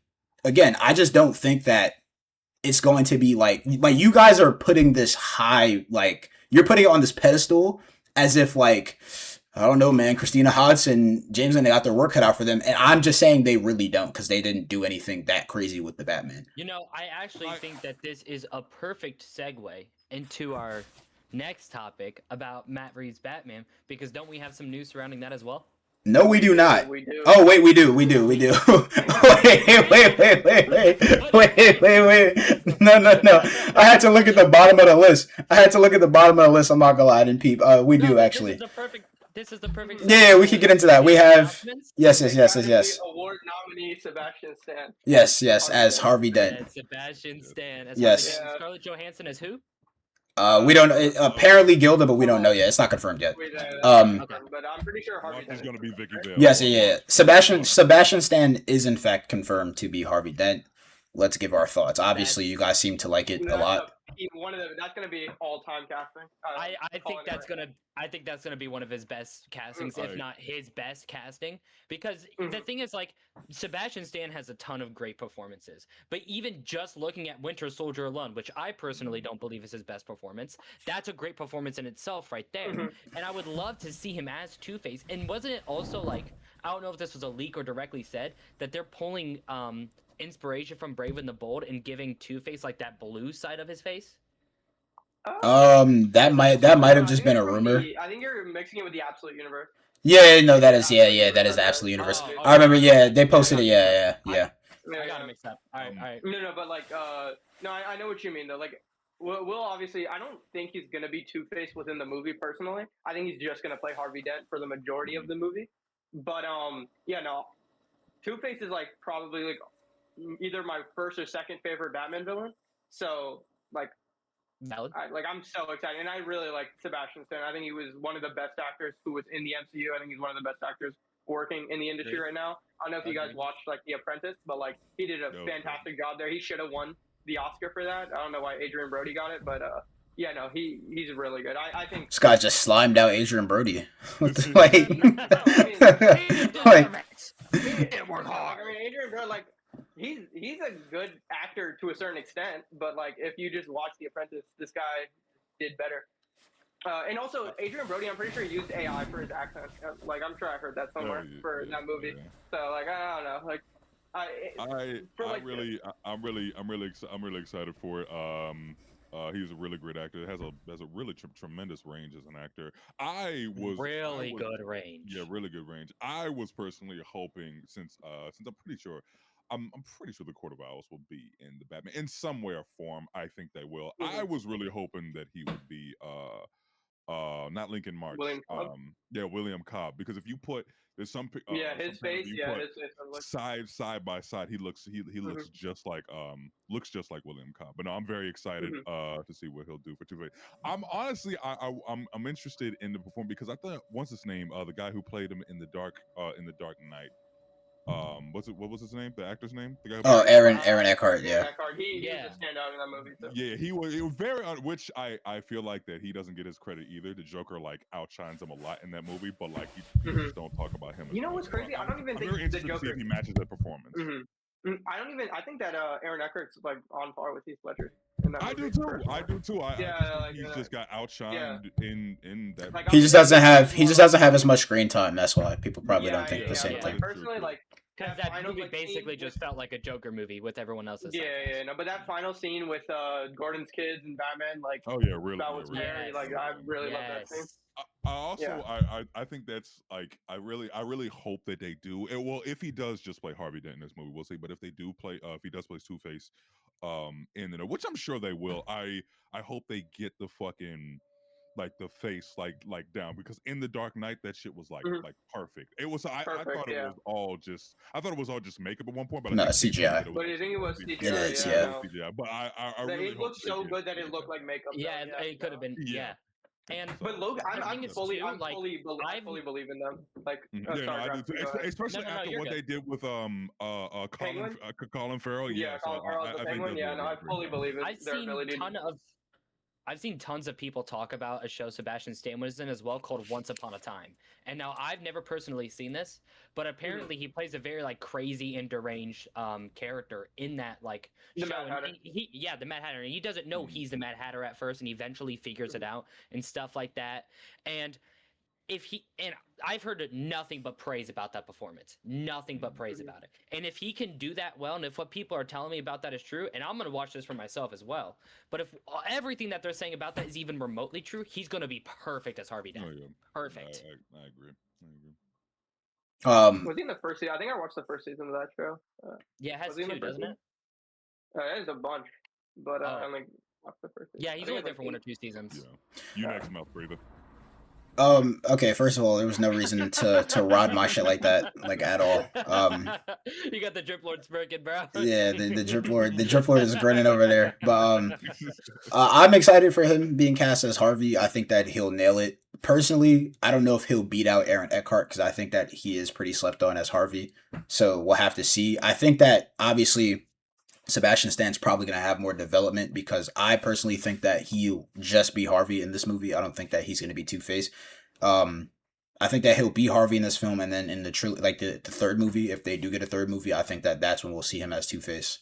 again, I just don't think that it's going to be like you guys are putting this high, like you're putting it on this pedestal as if like, I don't know, man, Christina Hodson, James, and they got their work cut out for them. And I'm just saying they really don't, because they didn't do anything that crazy with the Batman. You know, I actually think that this is a perfect segue into our next topic about Matt Reeves' Batman, because don't we have some news surrounding that as well? No, we do not. We do. Oh wait, we do. wait. No. I had to look at the bottom of the list. I'm not gonna lie, I didn't peep. We do actually. This is the perfect. Yeah, we could get into that. We have yes. Award nominee Sebastian Stan. Yes, as Harvey Dent. Yeah, Sebastian Stan. Yes. Scarlett Johansson as who? We don't apparently Gilda, but we don't know yet. It's not confirmed yet. Okay. But I'm pretty sure Harvey Dent is going to be Vicky Vale. Yes, yeah. Sebastian Stan is in fact confirmed to be Harvey Dent. Let's give our thoughts. Obviously, you guys seem to like it a lot. That's gonna be all-time casting. I think that's gonna be one of his best castings, if not his best casting. Because the thing is, like, Sebastian Stan has a ton of great performances, but even just looking at Winter Soldier alone, which I personally don't believe is his best performance, that's a great performance in itself, right there. And I would love to see him as Two-Face. And wasn't it also like, I don't know if this was a leak or directly said, that they're pulling inspiration from Brave and the Bold and giving Two-Face like that blue side of his face? That might have just been a rumor. I think you're mixing it with the Absolute Universe. Yeah, no, that is that is the Absolute Universe. Okay. I remember. Yeah, they posted it. Yeah. I got it mixed up. All right. No, but like, no, I know what you mean though. Like, we'll obviously, I don't think he's gonna be Two-Face within the movie personally. I think he's just gonna play Harvey Dent for the majority of the movie. But yeah, no, Two-Face is like probably like either my first or second favorite Batman villain. So like, I'm so excited, and I really like Sebastian Stan. I think he was one of the best actors who was in the MCU. I think he's one of the best actors working in the industry right now. I don't know if you guys watched like The Apprentice, but like he did a fantastic job there. He should have won the Oscar for that. I don't know why Adrian Brody got it, but yeah, no, he's really good. I think this guy just slimed out Adrian Brody. Adrian Brody, like. He's a good actor to a certain extent, but like if you just watch The Apprentice, this guy did better. And also Adrian Brody, I'm pretty sure he used AI for his accent. Like I'm sure I heard that somewhere for that movie. Yeah. So like I don't know, like I'm really excited for it. He's a really great actor. Has a really tremendous range as an actor. Good range. Yeah, really good range. I was personally hoping since I'm pretty sure. I'm pretty sure the Court of Owls will be in the Batman in some way or form. I think they will. I was really hoping that he would be not Lincoln March. William Cobb. Because if you put there's some his face, side by side, he looks just like William Cobb. But no, I'm very excited to see what he'll do for Two-Face. I'm honestly I'm interested in the performance because I thought what's his name, the guy who played him in the Dark Knight. What was his name? The actor's name? The guy Aaron Eckhart. Yeah. He was a standout in that movie too. Yeah, it was very which I feel like that he doesn't get his credit either. The Joker like outshines him a lot in that movie, but like you just don't talk about him. You know what's crazy? I don't even think the Joker. To see if he matches that performance. I think that Aaron Eckhart's like on par with Heath Ledger. I do too. He's just got outshined in that. Like, he just doesn't have as much screen time. That's why people probably don't think the same thing. Like, personally, like because that movie basically just felt like a Joker movie with everyone else's. But that final scene with Gordon's kids and Batman, like, really, that was scary. Yes. Like, I really love that scene. I think that's like I really hope that they do it. Well, if he does just play Harvey Dent in this movie, we'll see. But if they do play, if he does play Two-Face, in there, which I'm sure they will. I hope they get the fucking like the face like down because in the Dark Knight that shit was like perfect. It was I thought it was all just makeup at one point, but no CGI. But I think it was CGI. It is, CGI. But I really it looked so good that it looked like makeup. Yeah, it could have been. Yeah. But Logan, I fully believe in them. Like, I do too. Especially after what they did with Colin Farrell. Colin Farrell, the Penguin. I fully believe it. I've seen tons of people talk about a show Sebastian Stan was in as well called Once Upon a Time. And now I've never personally seen this, but apparently he plays a very like crazy and deranged character in that like the show. Mad Hatter. The Mad Hatter. And he doesn't know he's the Mad Hatter at first and he eventually figures it out and stuff like that. And I've heard nothing but praise about that performance. Nothing but praise about it. And if he can do that well, and if what people are telling me about that is true, and I'm going to watch this for myself as well, but if everything that they're saying about that is even remotely true, he's going to be perfect as Harvey Dent. Perfect. I agree. Was he in the first season? I think I watched the first season of that show. Yeah, it has Was he in the two, first doesn't it? season? There's a bunch, but I Oh. only watched the first season. Yeah, I he's think only it's there like for 1 or 8. 2 seasons. Yeah. You next, mouth breather. Okay, first of all, there was no reason to rod my shit like that, like at all. You got the drip lord smirking, bro. Yeah, the drip lord is grinning over there. But I'm excited for him being cast as Harvey. I think that he'll nail it. Personally, I don't know if he'll beat out Aaron Eckhart because I think that he is pretty slept on as Harvey. So we'll have to see. I think that obviously Sebastian Stan's probably going to have more development because I personally think that he'll just be Harvey in this movie. I don't think that he's going to be Two-Face. I think that he'll be Harvey in this film, and then in the the third movie, if they do get a third movie, I think that that's when we'll see him as Two-Face.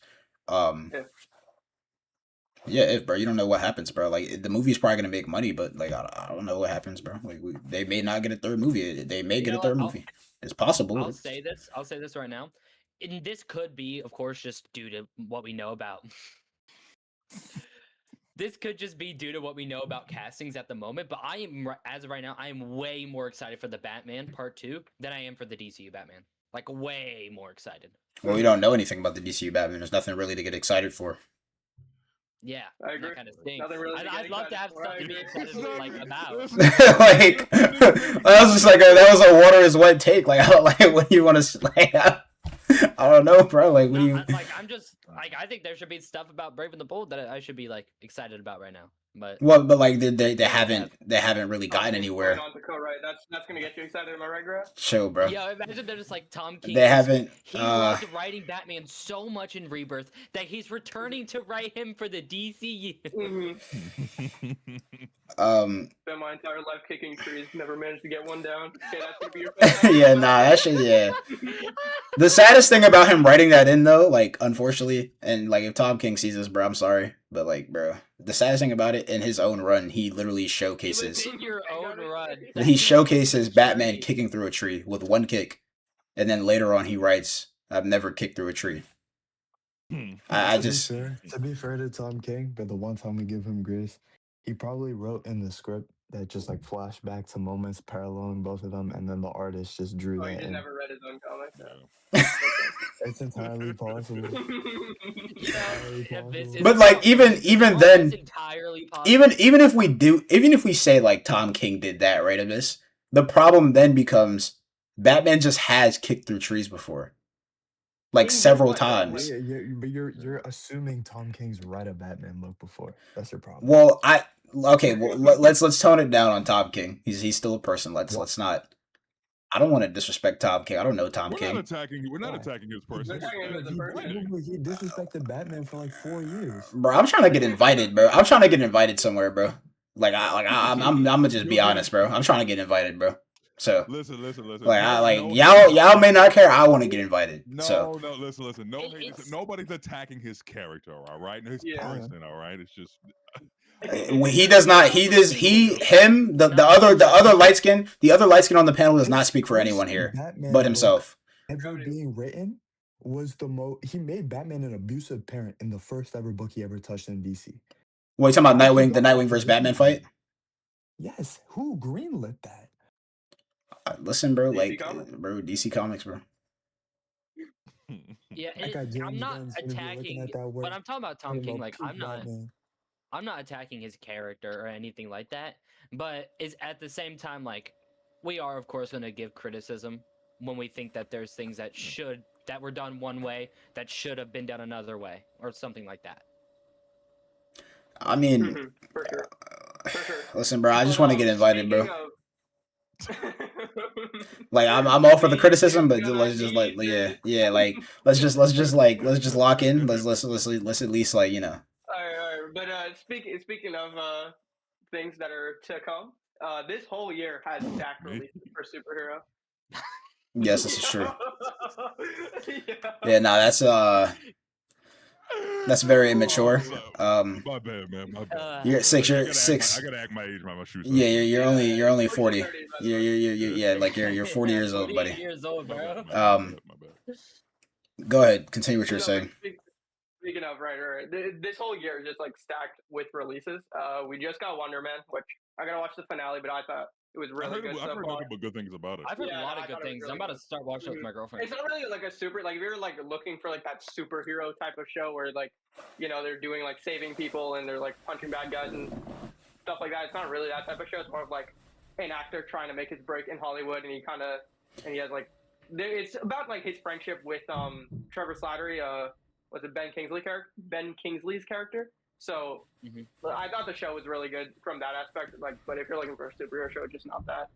Yeah, bro, you don't know what happens, bro. Like the movie's probably gonna make money, but like I don't know what happens, bro. Like they may not get a third movie. They may get a third movie. It's possible. I'll say this right now. And this could be, of course, just due to what we know about. This could just be due to what we know about castings at the moment. But I am, as of right now, I am way more excited for the Batman Part 2 than I am for the DCU Batman. Like way more excited. Well, we don't know anything about the DCU Batman. There's nothing really to get excited for. Yeah, I agree. that kind of thing. Really I'd love to have stuff to be excited about. Like that was just like that was a water is wet take. Like what do you want to like? I don't know, bro. Like what do you? I'm just like I think there should be stuff about Brave and the Bold that I should be like excited about right now. But like they haven't really gotten anywhere. That's gonna get you excited, am I right, Grant? Show, bro. Yeah, imagine they're just like Tom King. They haven't. He loved writing Batman so much in Rebirth that he's returning to write him for the DCU. Spent my entire life kicking trees, never managed to get one down. Okay, that's gonna be your yeah, nah, that shit. Yeah. The saddest thing about him writing that in, though, like unfortunately, and like if Tom King sees this, bro, I'm sorry, but like, bro, the saddest thing about it, in his own run, he literally showcases. In your own run. He showcases Batman kicking through a tree with one kick, and then later on he writes, "I've never kicked through a tree." I just to be fair to Tom King, but the one time we give him grace, he probably wrote in the script that just like flashback to moments paralleling both of them, and then the artist just drew that. He in. never read his own comic. It's entirely possible. But like even then, even if we say like Tom King did that right of this, the problem then becomes Batman just has kicked through trees before, like several times. Yeah, but you're assuming Tom King's read a Batman book before. That's your problem. Well, let's tone it down on Tom King. He's still a person. Let's not. I don't want to disrespect Tom King. I don't know Tom King. We're not attacking his person. He disrespected Batman for like 4 years. Bro, I'm trying to get invited, bro. I'm trying to get invited somewhere, bro. I'm gonna just be honest, bro. I'm trying to get invited, bro. So listen. Like y'all may not care. I want to get invited. Listen. Nobody's attacking his character, all right? His person, all right? It's just. He does not. The other light skin on the panel does not speak for anyone here, Batman but himself. Ever being written was he made Batman an abusive parent in the first ever book he ever touched in DC. What, you talking about Nightwing? The Nightwing versus Batman fight? Yes. Who greenlit that? Listen, bro. DC Comics, bro. Yeah, I'm not attacking, but I'm talking about Tom King. Like I'm not attacking his character or anything like that, but is at the same time, like, we are, of course, going to give criticism when we think that there's things that were done one way that should have been done another way or something like that. I mean, for sure. Listen, bro, I just want to get invited, bro. Like I'm all for the criticism, but let's just like let's just lock in. Let's at least like All right. But speaking of things that are to come, this whole year has stacked releases for superhero. Yes, this is true. Yeah, no, that's very immature. My bad, man. My bad. You're 6. You're 6. I gotta act my age by my shoes. Yeah, you're only 40. You're 40 years old, buddy. Years old, bro. Go ahead. Continue what you're saying. Speaking of, right. This whole year is just like stacked with releases. We just got Wonder Man, which I gotta watch the finale, but I thought it was really good I've so heard far. nothing but good things about it. I've heard Yeah, a lot no, of I good thought it was things. really I'm about to good. start watching it with my girlfriend. It's not really like a super like if you're like looking for like that superhero type of show where like they're doing like saving people and they're like punching bad guys and stuff like that. It's not really that type of show. It's more of like an actor trying to make his break in Hollywood, and he has like it's about like his friendship with Trevor Slattery. Was it Ben Kingsley's character? So I thought the show was really good from that aspect. Like, but if you're looking for a superhero show, just not that.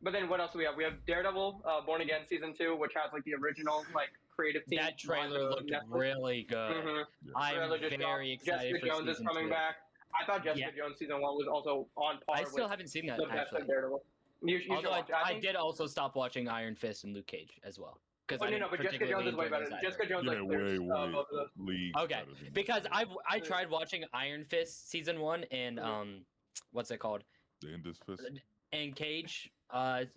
But then what else do we have? We have Daredevil, Born Again season 2, which has like the original like creative team. That trailer looked really good. I'm very excited Jessica for Jones is season coming 2. back. I thought Jessica Jones season 1 was also on par. I still with haven't seen that the best actually. of Daredevil. You should Although watch it. I did also stop watching Iron Fist and Luke Cage as well. But Jessica Jones is way better. Jessica Jones like clears both of those. Okay, because I tried watching Iron Fist season 1 and what's it called? The Endless Fist. And Cage and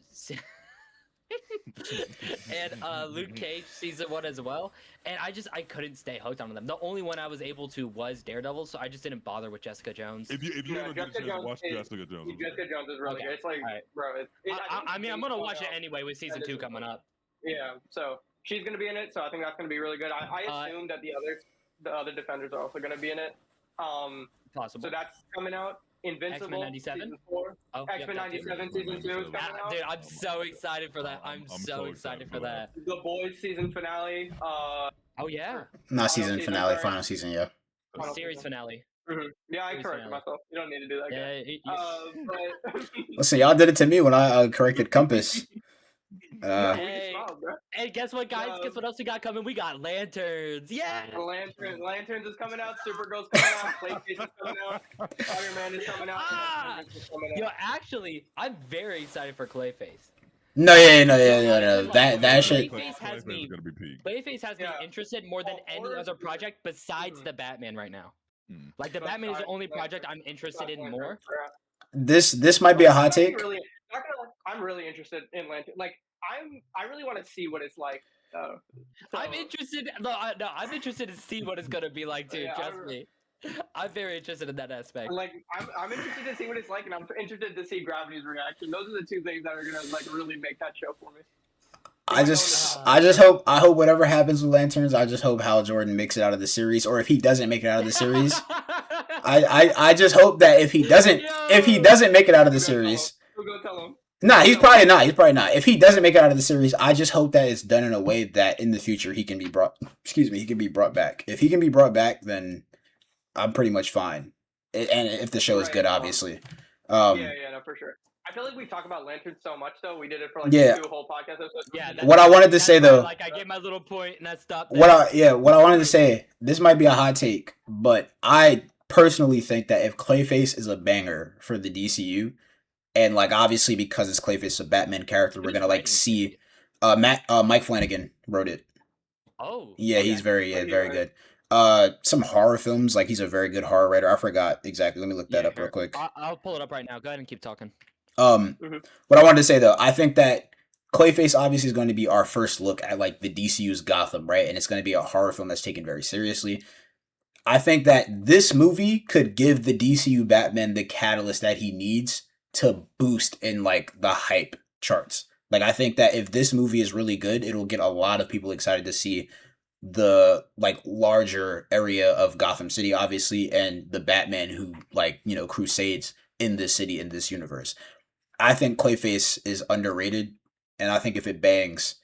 Luke Cage season 1 as well, and I couldn't stay hooked on them. The only one I was able to was Daredevil, so I just didn't bother with Jessica Jones. If you ever get a chance to watch Jessica Jones, Jessica Jones is really good. It's like, bro. I mean, I'm gonna watch it anyway with season 2 coming up. Yeah, so she's gonna be in it, so I think that's gonna be really good. I assume that the other Defenders are also gonna be in it. Possible. So that's coming out. Invincible X-Men 97? season 4. X-Men 97 season 2 is coming out. Dude, I'm so excited for that. I'm so excited for that. The Boys season finale. Oh yeah. Not season finale, final season, yeah. Series finale. Yeah, I corrected myself. You don't need to do that. Yeah. But Listen, y'all did it to me when I corrected Compass. Hey, guess what, guys? Guess what else we got coming? We got Lanterns. Yeah. Lanterns is coming out. Supergirl's coming out. Clayface is coming out. Spider-Man is coming out. Yo, actually, I'm very excited for Clayface. No. That shit. Clayface has me interested more than any other project besides the Batman right now. Like the Batman is the only project I'm interested in more. This might be a hot take. I'm really interested in Lantern. Like I really want to see what it's like. I'm interested. No, I'm interested to see what it's gonna be like too. Trust me. I'm very interested in that aspect. Like I'm interested to see what it's like, and I'm interested to see Gravity's reaction. Those are the two things that are gonna like really make that show for me. I just hope whatever happens with Lanterns, I just hope Hal Jordan makes it out of the series, or if he doesn't make it out of the series, I just hope that if he doesn't make it out of the series, we'll go tell him. Nah, he's probably not. If he doesn't make it out of the series, I just hope that it's done in a way that in the future he can be brought back. If he can be brought back, then I'm pretty much fine. And if the show is good, obviously. No, for sure. I feel like we talk about Lanterns so much, though. We did it for like 2 whole podcast episodes. Yeah. What I wanted to say though, like I gave my little point and I stopped. What I wanted to say, this might be a hot take, but I personally think that if Clayface is a banger for the DCU, and like obviously because it's Clayface, a Batman character, we're gonna like see. Mike Flanagan wrote it. Oh. Yeah, he's very good. Some horror films, like he's a very good horror writer. I forgot exactly. Let me look that up real quick. I'll pull it up right now. Go ahead and keep talking. What I wanted to say though, I think that Clayface obviously is going to be our first look at like the DCU's Gotham, right? And it's going to be a horror film that's taken very seriously. I think that this movie could give the DCU Batman the catalyst that he needs to boost in like the hype charts. Like I think that if this movie is really good, it'll get a lot of people excited to see the like larger area of Gotham City, obviously, and the Batman who like, crusades in this city, in this universe. I think Clayface is underrated, and I think if it bangs,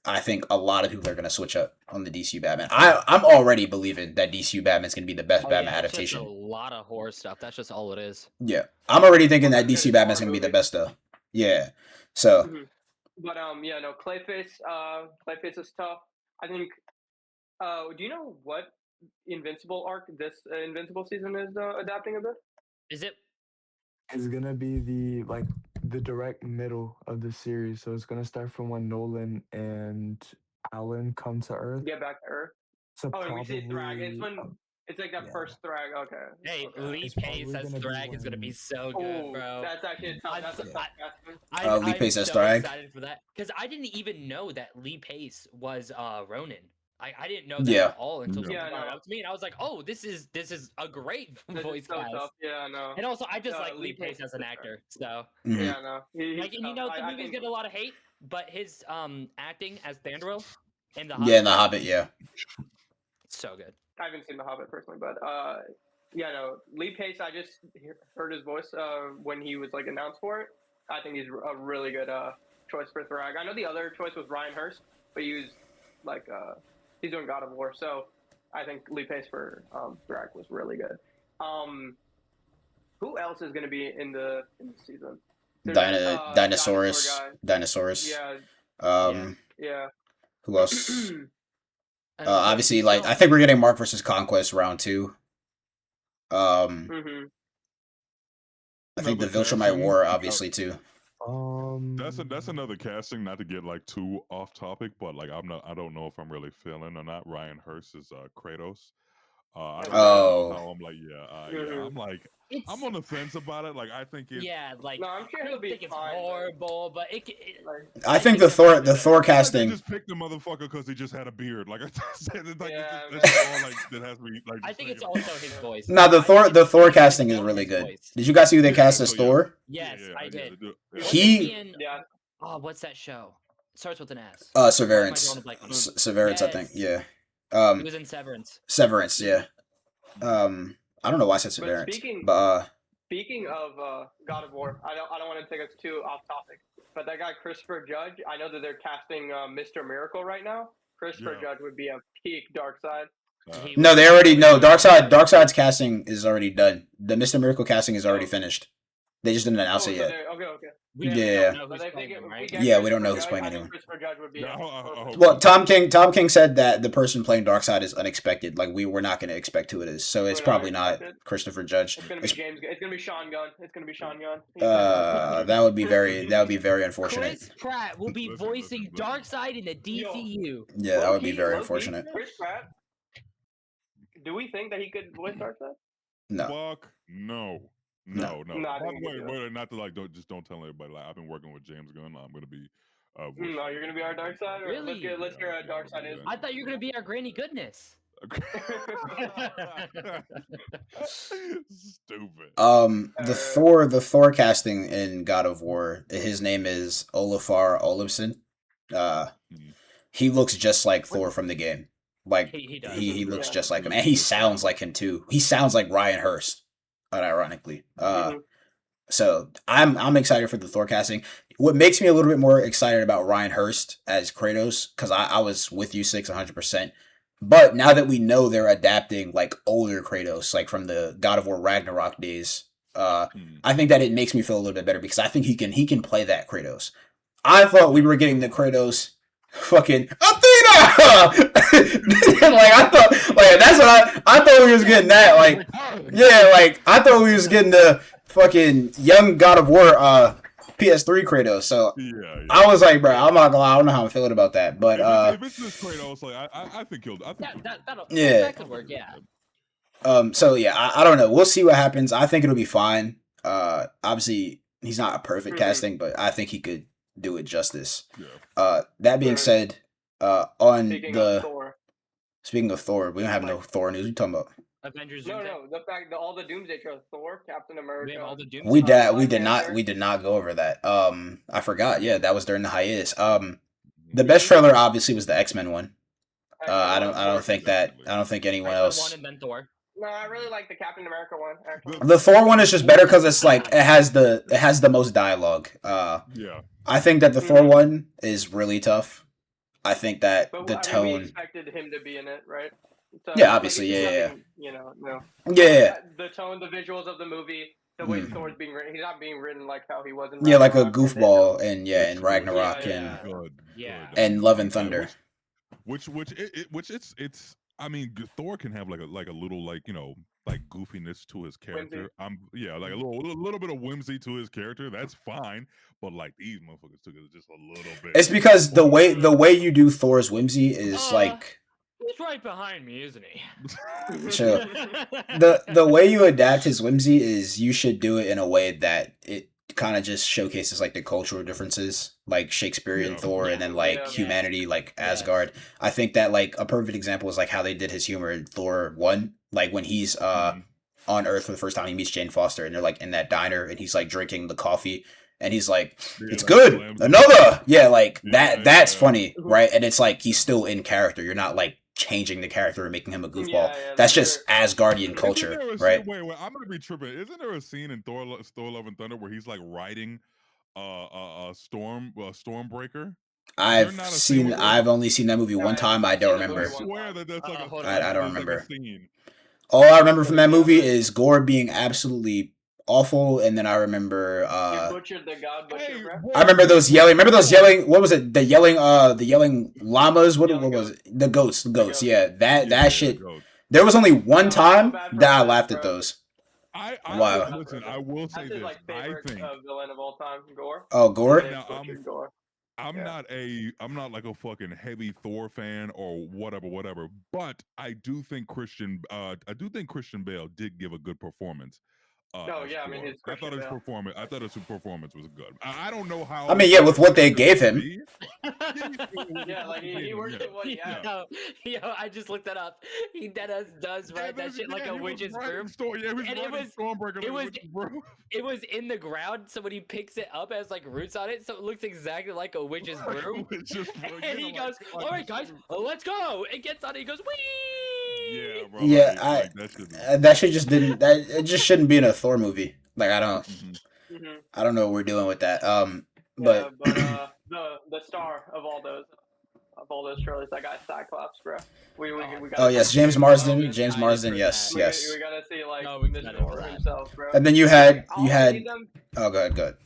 I think a lot of people are going to switch up on the DCU Batman. I'm already believing that DCU Batman's going to be the best Batman adaptation. Just a lot of horror stuff. That's just all it is. Yeah. I'm already thinking that DC Batman's going to be the best, though. Yeah. So. But, Clayface is tough. I think, do you know what Invincible arc this Invincible season is adapting a bit? Is it? It's gonna be the direct middle of the series, so it's gonna start from when Nolan and Alan come to Earth. Get back to Earth. So and we see Thrag. It's when it's like that first Thrag. Okay. Hey, Lee Pace as Thrag is gonna be so good, bro. That's actually that's Lee Pace as so Thrag. Excited for that because I didn't even know that Lee Pace was Ronin. I didn't know that Yeah. at all until Yeah. someone Yeah, I brought it know. up to me, and I was like, oh, this is a great This voice is so cast. tough. Yeah, I know. And also, I just like Lee Lee Pace Pace as an for sure. actor. So, Mhm. Yeah, I know. He's like, and you tough. know, the I movies think get a lot of hate, but his acting as Thranduil in the Yeah, in The Hobbit, Hobbit, yeah. so good. I haven't seen The Hobbit personally, but yeah, no. Lee Pace, I just heard his voice when he was like announced for it. I think he's a really good choice for Thrag. I know the other choice was Ryan Hurst, but he was like he's doing God of War, so I think Lee Pace for Thrag was really good. Who else is going to be in the season? There's that, Dinosaurus. guy. Dinosaurus. Yeah, yeah. Who else? I don't know, Obviously, but like still- I think we're getting Mark versus Conquest round 2. hmm I think the Another Viltrumite casting. War, obviously too. That's another casting. Not to get like too off topic, but like I don't know if I'm really feeling or not. Ryan Hurst is Kratos. I don't know how I'm like, yeah. I'm like, It's, I'm on the fence about it. Like, I think it. yeah, like No, I'm sure I he'll don't be think it's fine, but- horrible, but it Like, I think the it's Thor about the the- Thor They casting. just picked the motherfucker because he just had a beard. Like I said, it's like Yeah, that's just all like that has to be like. I just think it's thinking also about his it. voice. No, the I Thor think the it's Thor his casting is voice. really good. Did you guys see who they Yeah, cast so as yeah. Thor? Yes, Yeah, I yeah, did. they do- yeah. Wasn't He- in, yeah. oh, what's that show? Starts with an S. Severance. Why am I drawing a blank on it? Severance, I think. Yes. Yeah. He was in Severance. Severance, yeah. I don't know why I said Severance. speaking- But Speaking of God of War, I don't want to take us too off topic, but that guy Christopher Judge, I know that they're casting Mr. Miracle right now. Christopher Yeah. Judge would be a peak dark side. He no, was- they already know Darkseid's casting is already done. The Mr. Miracle casting is already Oh. finished. They just didn't announce it yet. Okay. We Yeah. don't know But who's I playing think him, if we right? get Yeah, we don't know Christopher who's Judge, playing I think anyone. Christopher Judge would be. Yeah, I hope Well, so. Tom King said that the person playing Darkseid is unexpected. Like we were not going to expect who it is, so it's We're not probably not expected. Christopher Judge. It's gonna be James. It's gonna be Sean Gunn. It's gonna be Sean Gunn. That would be very unfortunate. Chris Pratt will be Listen, voicing listen. Darkseid in the DCU. Yeah, that would be Low-key- very low-key, unfortunate. Chris Pratt. Do we think that he could voice Darkseid? No. Fuck no. No. No. No, I By think the we way, do. not to like don't tell anybody. Like I've been working with James Gunn. I'm gonna be. No, you're gonna be our Darkseid. Or Really? Let's hear how Darkseid is. I thought you were gonna be our Granny Goodness. Stupid. The Thor casting in God of War, his name is Olafur Olafsson. He looks just like Thor from the game. Like He does. he looks Yeah. just like him, and he sounds like him too. He sounds like Ryan Hurst, unironically. Mhm. So I'm excited for the Thor casting. What makes me a little bit more excited about Ryan Hurst as Kratos, because I was with you 100%. But now that we know they're adapting like older Kratos, like from the God of War Ragnarok days, I think that it makes me feel a little bit better because I think he can play that Kratos. I thought we were getting the Kratos fucking Athena. Like I thought, like that's what I thought we was getting that. Like yeah, like I thought we was getting the fucking young God of War PS3 Kratos. So Yeah. I was like, bro, I'm not gonna lie, I don't know how I'm feeling about that, but if it's this Kratos, like I think he'll. I think Yeah. That could work. Yeah. So yeah, I don't know. We'll see what happens. I think it'll be fine. Obviously he's not a perfect Mhm. casting, but I think he could do it justice. Yeah. That being Right. said, on Speaking the of Thor. speaking of Thor, we don't have no Thor news. What you talking about? Avengers. No, Doomsday. no, the fact that all the Doomsday trailers, Thor, Captain America. We have all the Doomsday. We Black did not go over that. I forgot. Yeah, that was during the hiatus. The best trailer obviously was the X-Men one. I don't think anyone X-Men else. 1 and then Thor. No, I really like the Captain America one. Actually. The Thor one is just better because it's like it has the most dialogue. Yeah. I think that the Thor one is really tough. I think that But the I mean, we tone. expected him to be in it, right? So, Yeah, like, obviously, it's yeah. nothing, You know, no. Yeah, The tone, the visuals of the movie, the way Mhm. Thor's being written. He's not being written like how he was in. yeah, like a Ragnarok, and then, goofball, and in Ragnarok, Yeah, and Good. Yeah. Good. and Love and Thunder. Which it's. I mean, Thor can have like a little like like goofiness to his character. Like a little bit of whimsy to his character. That's fine. But like these motherfuckers took it just a little bit. It's because the way you do Thor's whimsy is like He's right behind me, isn't he? Sure. the way you adapt his whimsy is you should do it in a way that it kind of just showcases like the cultural differences, like Shakespearean Thor, and then like humanity, like Asgard. I think that like a perfect example is like how they did his humor in Thor 1, like when he's on Earth for the first time, he meets Jane Foster, and they're like in that diner, and he's like drinking the coffee, and he's like, "It's good, another." Yeah, like that's funny, right? And it's like he's still in character. You're not like changing the character and making him a goofball. That's just Asgardian culture, right? Wait, I'm gonna be tripping. Isn't there a scene in Thor Love and Thunder where he's like riding a Stormbreaker? I've only seen that movie one time. I don't remember. I swear that that's like I don't remember. Like a scene. All I remember from that movie is Gore being absolutely awful, and then I remember you butchered the god butcher, bro. I remember those yelling. Remember those yelling? What was it? The yelling llamas. What was it? The goats. Yeah, that shit. There was only one time that I laughed at those. Wow. Listen, I will say this. Like favorite villain of all time, Gore. Oh, Gore. Gore. I'm not like a fucking heavy Thor fan or whatever. But I do think Christian Bale did give a good performance. I mean, I thought his performance was good. I don't know how. I mean, yeah, with what they gave him. Yeah, like he worked at what he had. Yo, I just looked that up. He does ride that shit like a witch's broom. It was in the ground, so when he picks it up, it has like roots on it, so it looks exactly like a witch's broom. And he goes, "All right, guys, let's go!" And gets on it. He goes, "Wee!" Yeah, bro. Yeah, that shit just didn't. It just shouldn't be in a Thor movie. Like I don't know what we're doing with that. But the star of all those trailers, that guy Cyclops, bro. We got. Oh yes, James Marsden. James Marsden. Yes. We gotta see like the Thor himself, bro. And then you had. Oh, go ahead.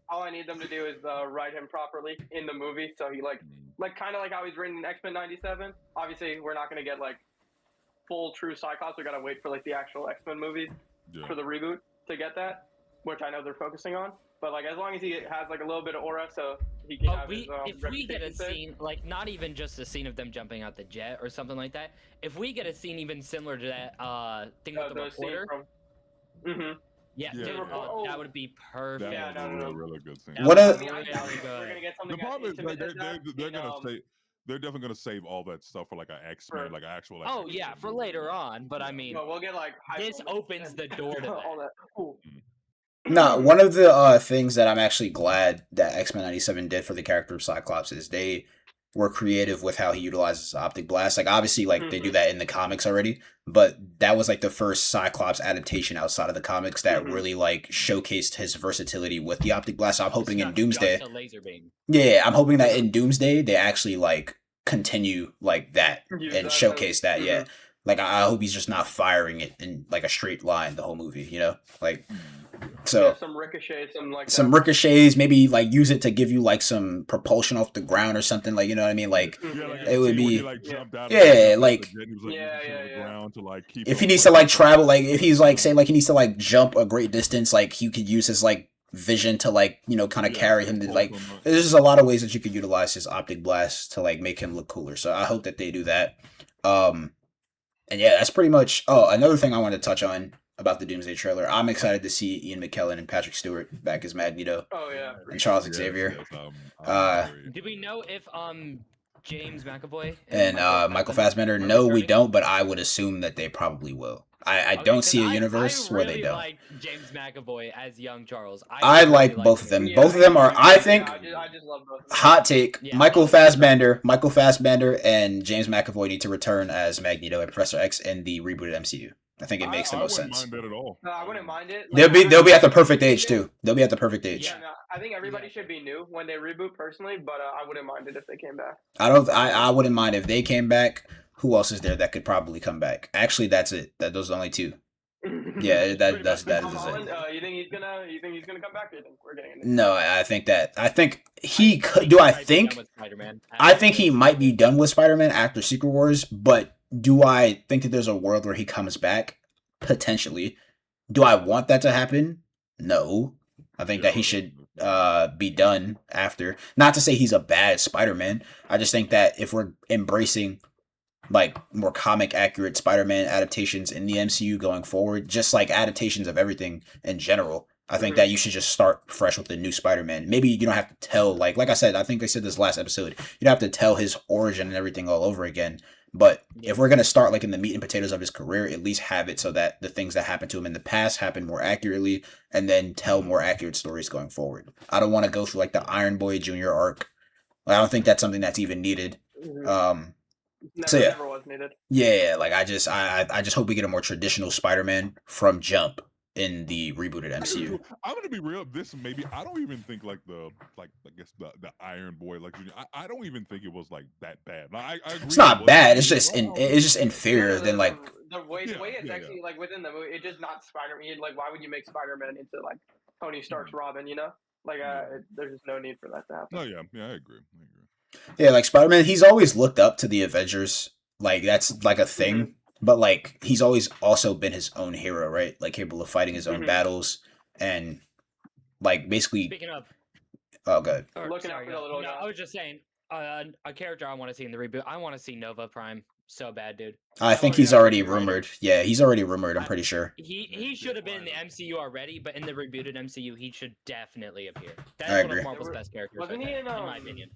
All I need them to do is write him properly in the movie, so he like kind of like how he's written in X-Men '97. Obviously, we're not gonna get like full true Cyclops. We gotta wait for like the actual X-Men movies for the reboot to get that, which I know they're focusing on. But like as long as he has like a little bit of aura, so he can have his if we get a scene, like not even just a scene of them jumping out the jet or something like that, if we get a scene even similar to that thing with the reporter. Yeah, that would be perfect. That would be a really good scene. What we're gonna get something. The problem is they're definitely gonna save all that stuff for like an X-Men, like an actual. Oh yeah, for later on. But I mean, we'll get like this opens the door to all that. Cool. No, one of the things that I'm actually glad that X-Men '97 did for the character of Cyclops is they were creative with how he utilizes optic blast. Like obviously, like they do that in the comics already, but that was like the first Cyclops adaptation outside of the comics that really like showcased his versatility with the optic blast. So I'm hoping in Doomsday. Just a laser beam. Yeah, I'm hoping that in Doomsday they actually like continue like that and showcase that. Yeah, like I hope he's just not firing it in like a straight line the whole movie. You know, like. So some ricochets, some ricochets, maybe like use it to give you like some propulsion off the ground or something, like you know what I mean, like it would be if he needs to like travel, like if he's like say like he needs to like jump a great distance, like he could use his like vision to like kind of carry him to like there's just a lot of ways that you could utilize his optic blast to like make him look cooler. So I hope that they do that. And yeah, that's pretty much. Oh, another thing I wanted to touch on about the Doomsday trailer. I'm excited to see Ian McKellen and Patrick Stewart back as Magneto. Oh yeah. And Charles Xavier. Do we know if James McAvoy and Michael Fassbender? No, we don't. But I would assume that they probably will. I don't see a universe where they don't. I like James McAvoy as young Charles. I like both of them. Both of them are. I think. I just love both. Hot take: Michael Fassbender and James McAvoy need to return as Magneto and Professor X in the rebooted MCU. I think it makes the most sense. I wouldn't mind it at all. No, I wouldn't mind it. They'll be at the perfect age too. They'll be at the perfect age. Yeah, no, I think everybody should be new when they reboot personally, but I wouldn't mind it if they came back. I wouldn't mind if they came back. Who else is there that could probably come back? Actually, that's it. Those are the only two. Yeah, that is it. You think he's gonna come back? Or you think we're getting into No, I think he could. Do I think? I think he might be done with Spider-Man after Secret Wars, but. Do I think that there's a world where he comes back? Potentially. Do I want that to happen? No. I think that he should be done after. Not to say he's a bad Spider-Man. I just think that if we're embracing like more comic accurate Spider-Man adaptations in the MCU going forward, just like adaptations of everything in general, I think that you should just start fresh with the new Spider-Man. Maybe you don't have to tell, like I said, I think I said this last episode, you don't have to tell his origin and everything all over again. But if we're going to start like in the meat and potatoes of his career, at least have it so that the things that happened to him in the past happen more accurately, and then tell more accurate stories going forward. I don't want to go through like the Iron Boy Jr. arc. I don't think that's something that's even needed. Never was needed. Yeah, like I just hope we get a more traditional Spider-Man from jump in the rebooted MCU. I'm gonna be real. This maybe I don't even think like the I guess the Iron Boy like I don't even think it was like that bad. I agree it's not bad. It's just inferior than like the way it's actually like within the movie. It's just not Spider-Man. Like why would you make Spider-Man into like Tony Stark's Robin? You know, like there's just no need for that to happen. Oh yeah, I agree. Yeah, like Spider-Man, he's always looked up to the Avengers. Like that's like a thing. But like he's always also been his own hero, right? Like capable of fighting his own battles and like basically. Speaking of, oh, good. Looking out for the little guy. I was just saying, a character I want to see in the reboot. I want to see Nova Prime so bad, dude. I think he's already rumored. Yeah, he's already rumored. I'm pretty sure. He should have been in the MCU already, but in the rebooted MCU, he should definitely appear. That's I one agree. of Marvel's best characters. Wasn't he in my opinion?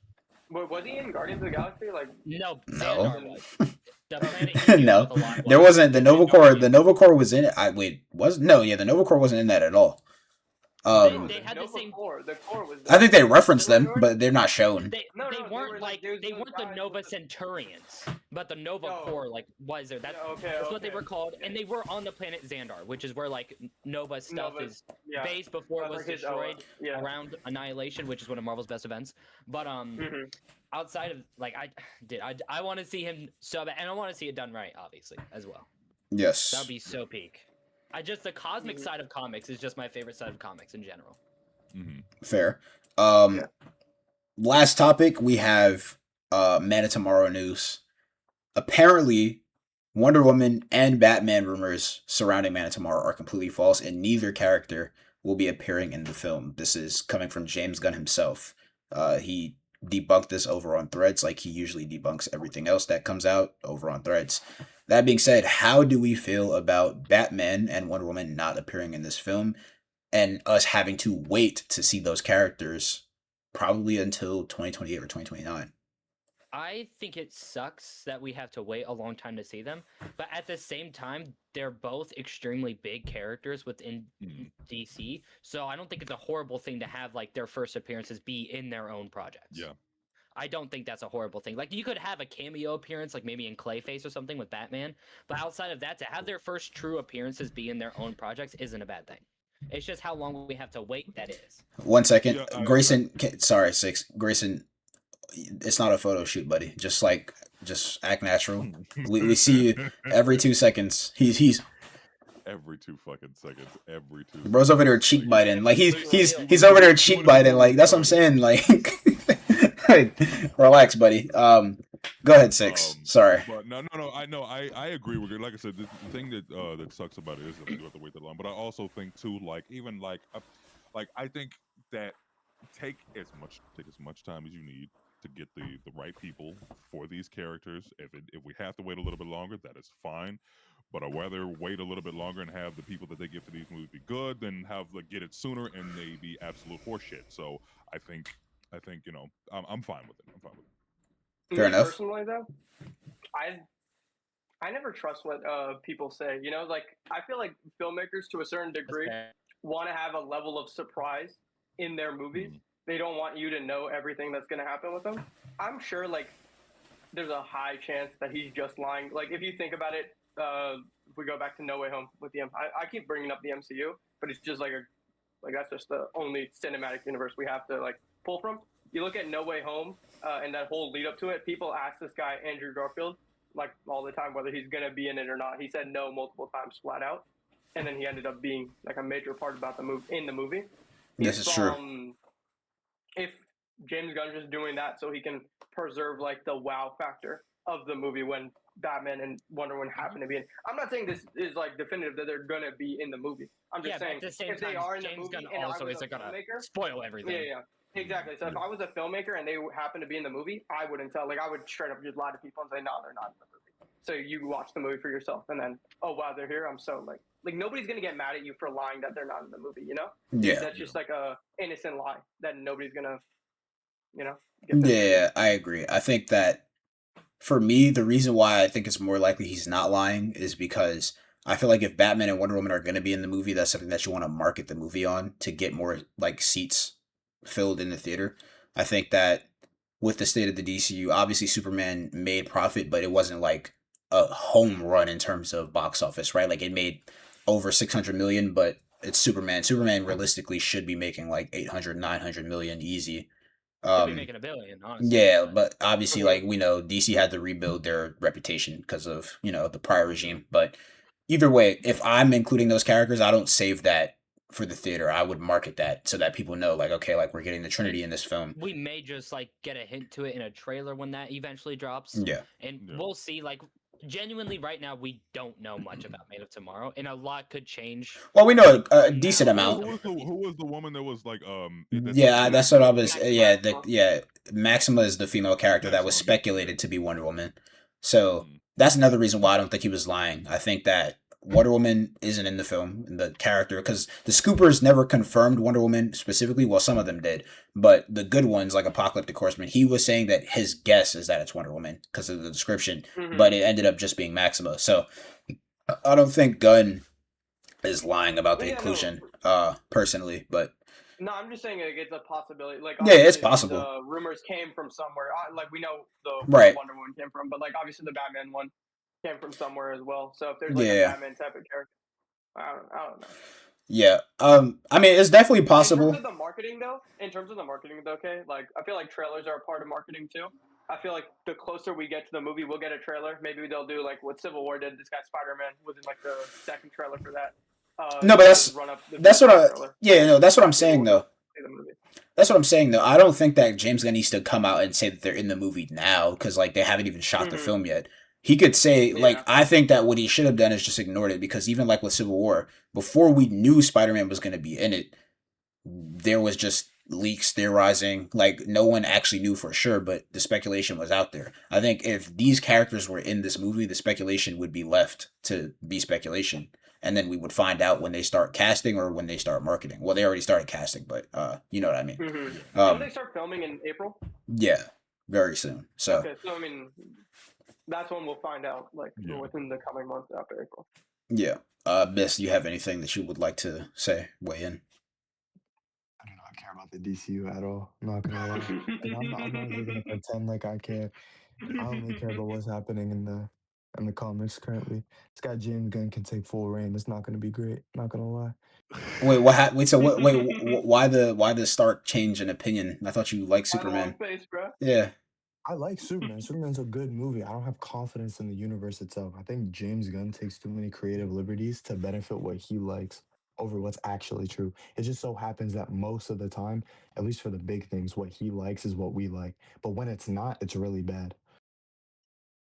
Was he in Guardians of the Galaxy? Like no. No, there wasn't. The Nova Corps. The Nova Corps was in it. The Nova Corps wasn't in that at all. They had the same core. The core was. I think they referenced them, but they're not shown. They weren't like they weren't the Nova Centurions, but the Nova Corps like was there. That's what they were called, and they were on the planet Xandar, which is where like Nova stuff is based before it was destroyed around Annihilation, which is one of Marvel's best events. But outside of like I want to see him so bad, and I want to see it done right, obviously as well. Yes, that would be so peak. The cosmic side of comics is just my favorite side of comics in general. Fair. Last topic, we have Man of Tomorrow news. Apparently, Wonder Woman and Batman rumors surrounding Man of Tomorrow are completely false, and neither character will be appearing in the film. This is coming from James Gunn himself. He debunked this over on Threads, like he usually debunks everything else that comes out over on Threads. That being said, how do we feel about Batman and Wonder Woman not appearing in this film and us having to wait to see those characters probably until 2028 or 2029? I think it sucks that we have to wait a long time to see them, but at the same time, they're both extremely big characters within DC, so I don't think it's a horrible thing to have like their first appearances be in their own projects. Yeah. I don't think that's a horrible thing. Like, you could have a cameo appearance, like maybe in Clayface or something with Batman, but outside of that, to have their first true appearances be in their own projects isn't a bad thing. It's just how long we have to wait that is. 1 second. Yeah, Grayson, sorry, Six. Grayson, it's not a photo shoot, buddy. Just act natural. We see you every 2 seconds. He's every 2 fucking seconds. Every 2. Bro's over there cheek biting. Like he's over there cheek biting. Like that's what I'm saying. Like relax, buddy. Go ahead, Six. Sorry. But no. I know. I agree with you. Like I said, the thing that sucks about it is that you have to wait that long. But I also think too, like even like I think that take as much time as you need to get the right people for these characters. If we have to wait a little bit longer, that is fine. But I'd rather wait a little bit longer and have the people that they get for these movies be good than have get it sooner and they be absolute horseshit. So I think I'm fine with it. I'm fine with it. Fair enough. Personally, though, I never trust what people say. You know, like I feel like filmmakers to a certain degree want to have a level of surprise in their movies. They don't want you to know everything that's going to happen with them. I'm sure like there's a high chance that he's just lying. Like if you think about it, if we go back to No Way Home with the I keep bringing up the MCU, but it's just like that's just the only cinematic universe we have to like pull from. You look at No Way Home and that whole lead up to it. People ask this guy Andrew Garfield like all the time whether he's gonna be in it or not. He said no multiple times flat out, and then he ended up being like a major part about the movie. This is true. If James Gunn is doing that so he can preserve like the wow factor of the movie when Batman and Wonder Woman happen to be in. I'm not saying this is like definitive that they're gonna be in the movie. I'm just saying if they are in the movie, and I was a filmmaker, spoil everything. Yeah, exactly. So if I was a filmmaker and they happen to be in the movie, I wouldn't tell. Like I would straight up just lie to people and say, no, they're not in the movie. So you watch the movie for yourself, and then oh wow, they're here. I'm so like like nobody's gonna get mad at you for lying that they're not in the movie. You know? Yeah. That's just like a innocent lie that nobody's gonna, you know. Yeah, I agree. I think that for me, the reason why I think it's more likely he's not lying is because I feel like if Batman and Wonder Woman are going to be in the movie, that's something that you want to market the movie on to get more like seats filled in the theater. I think that with the state of the DCU, obviously Superman made profit, but it wasn't like a home run in terms of box office, right? Like it made over 600 million, but it's Superman. Superman realistically should be making like 800, 900 million easy. Should be making $1 billion, honestly. Yeah, but obviously, like we know, DC had to rebuild their reputation because of the prior regime. But either way, if I'm including those characters, I don't save that for the theater. I would market that so that people know, like, okay, like we're getting the Trinity in this film. We may just like get a hint to it in a trailer when that eventually drops. Yeah, and we'll see. Like, genuinely, right now we don't know much about Made of Tomorrow, and a lot could change. Well, we know a decent amount. Who was the woman that was like Yeah, that's what I was. Yeah, Maxima is the female character that was speculated to be Wonder Woman. So that's another reason why I don't think he was lying. I think that Wonder Woman isn't in the film, the character, because the Scoopers never confirmed Wonder Woman specifically. Well, some of them did, but the good ones, like Apocalyptic Horseman, he was saying that his guess is that it's Wonder Woman because of the description, but it ended up just being Maxima. So I don't think Gunn is lying about the inclusion, personally, but. No, I'm just saying it's a possibility. Like, yeah, it's possible. The rumors came from somewhere. Like we know the Wonder Woman came from, but like obviously the Batman one came from somewhere as well. So if there's like a Batman type of character, I don't know. Yeah. I mean, it's definitely possible. In terms of the marketing, though, okay, like I feel like trailers are a part of marketing too. I feel like the closer we get to the movie, we'll get a trailer. Maybe they'll do like what Civil War did. This guy Spider-Man was in like the second trailer for that. No, but that's what I'm saying though. That's what I'm saying though. I don't think that James Gunn needs to come out and say that they're in the movie now because like they haven't even shot the film yet. He could say like I think that what he should have done is just ignored it because even like with Civil War, before we knew Spider-Man was going to be in it, there was just leaks theorizing. Like no one actually knew for sure, but the speculation was out there. I think if these characters were in this movie, the speculation would be left to be speculation. And then we would find out when they start casting or when they start marketing. Well, they already started casting, but you know what I mean. Don't they start filming in April? Yeah, very soon. So okay, so I mean, that's when we'll find out, like within the coming months after April. Yeah, Miss, do you have anything that you would like to say? Weigh in. I do not care about the DCU at all. I'm not gonna lie. Like, I'm not even gonna pretend like I care. I only care about what's happening in the comics currently. This guy James Gunn can take full reign. It's not gonna be great. Not gonna lie. Wait, why the stark change in opinion? I thought you liked Superman. Face, bro. Yeah. I like Superman. Superman's a good movie. I don't have confidence in the universe itself. I think James Gunn takes too many creative liberties to benefit what he likes over what's actually true. It just so happens that most of the time, at least for the big things, what he likes is what we like. But when it's not, it's really bad.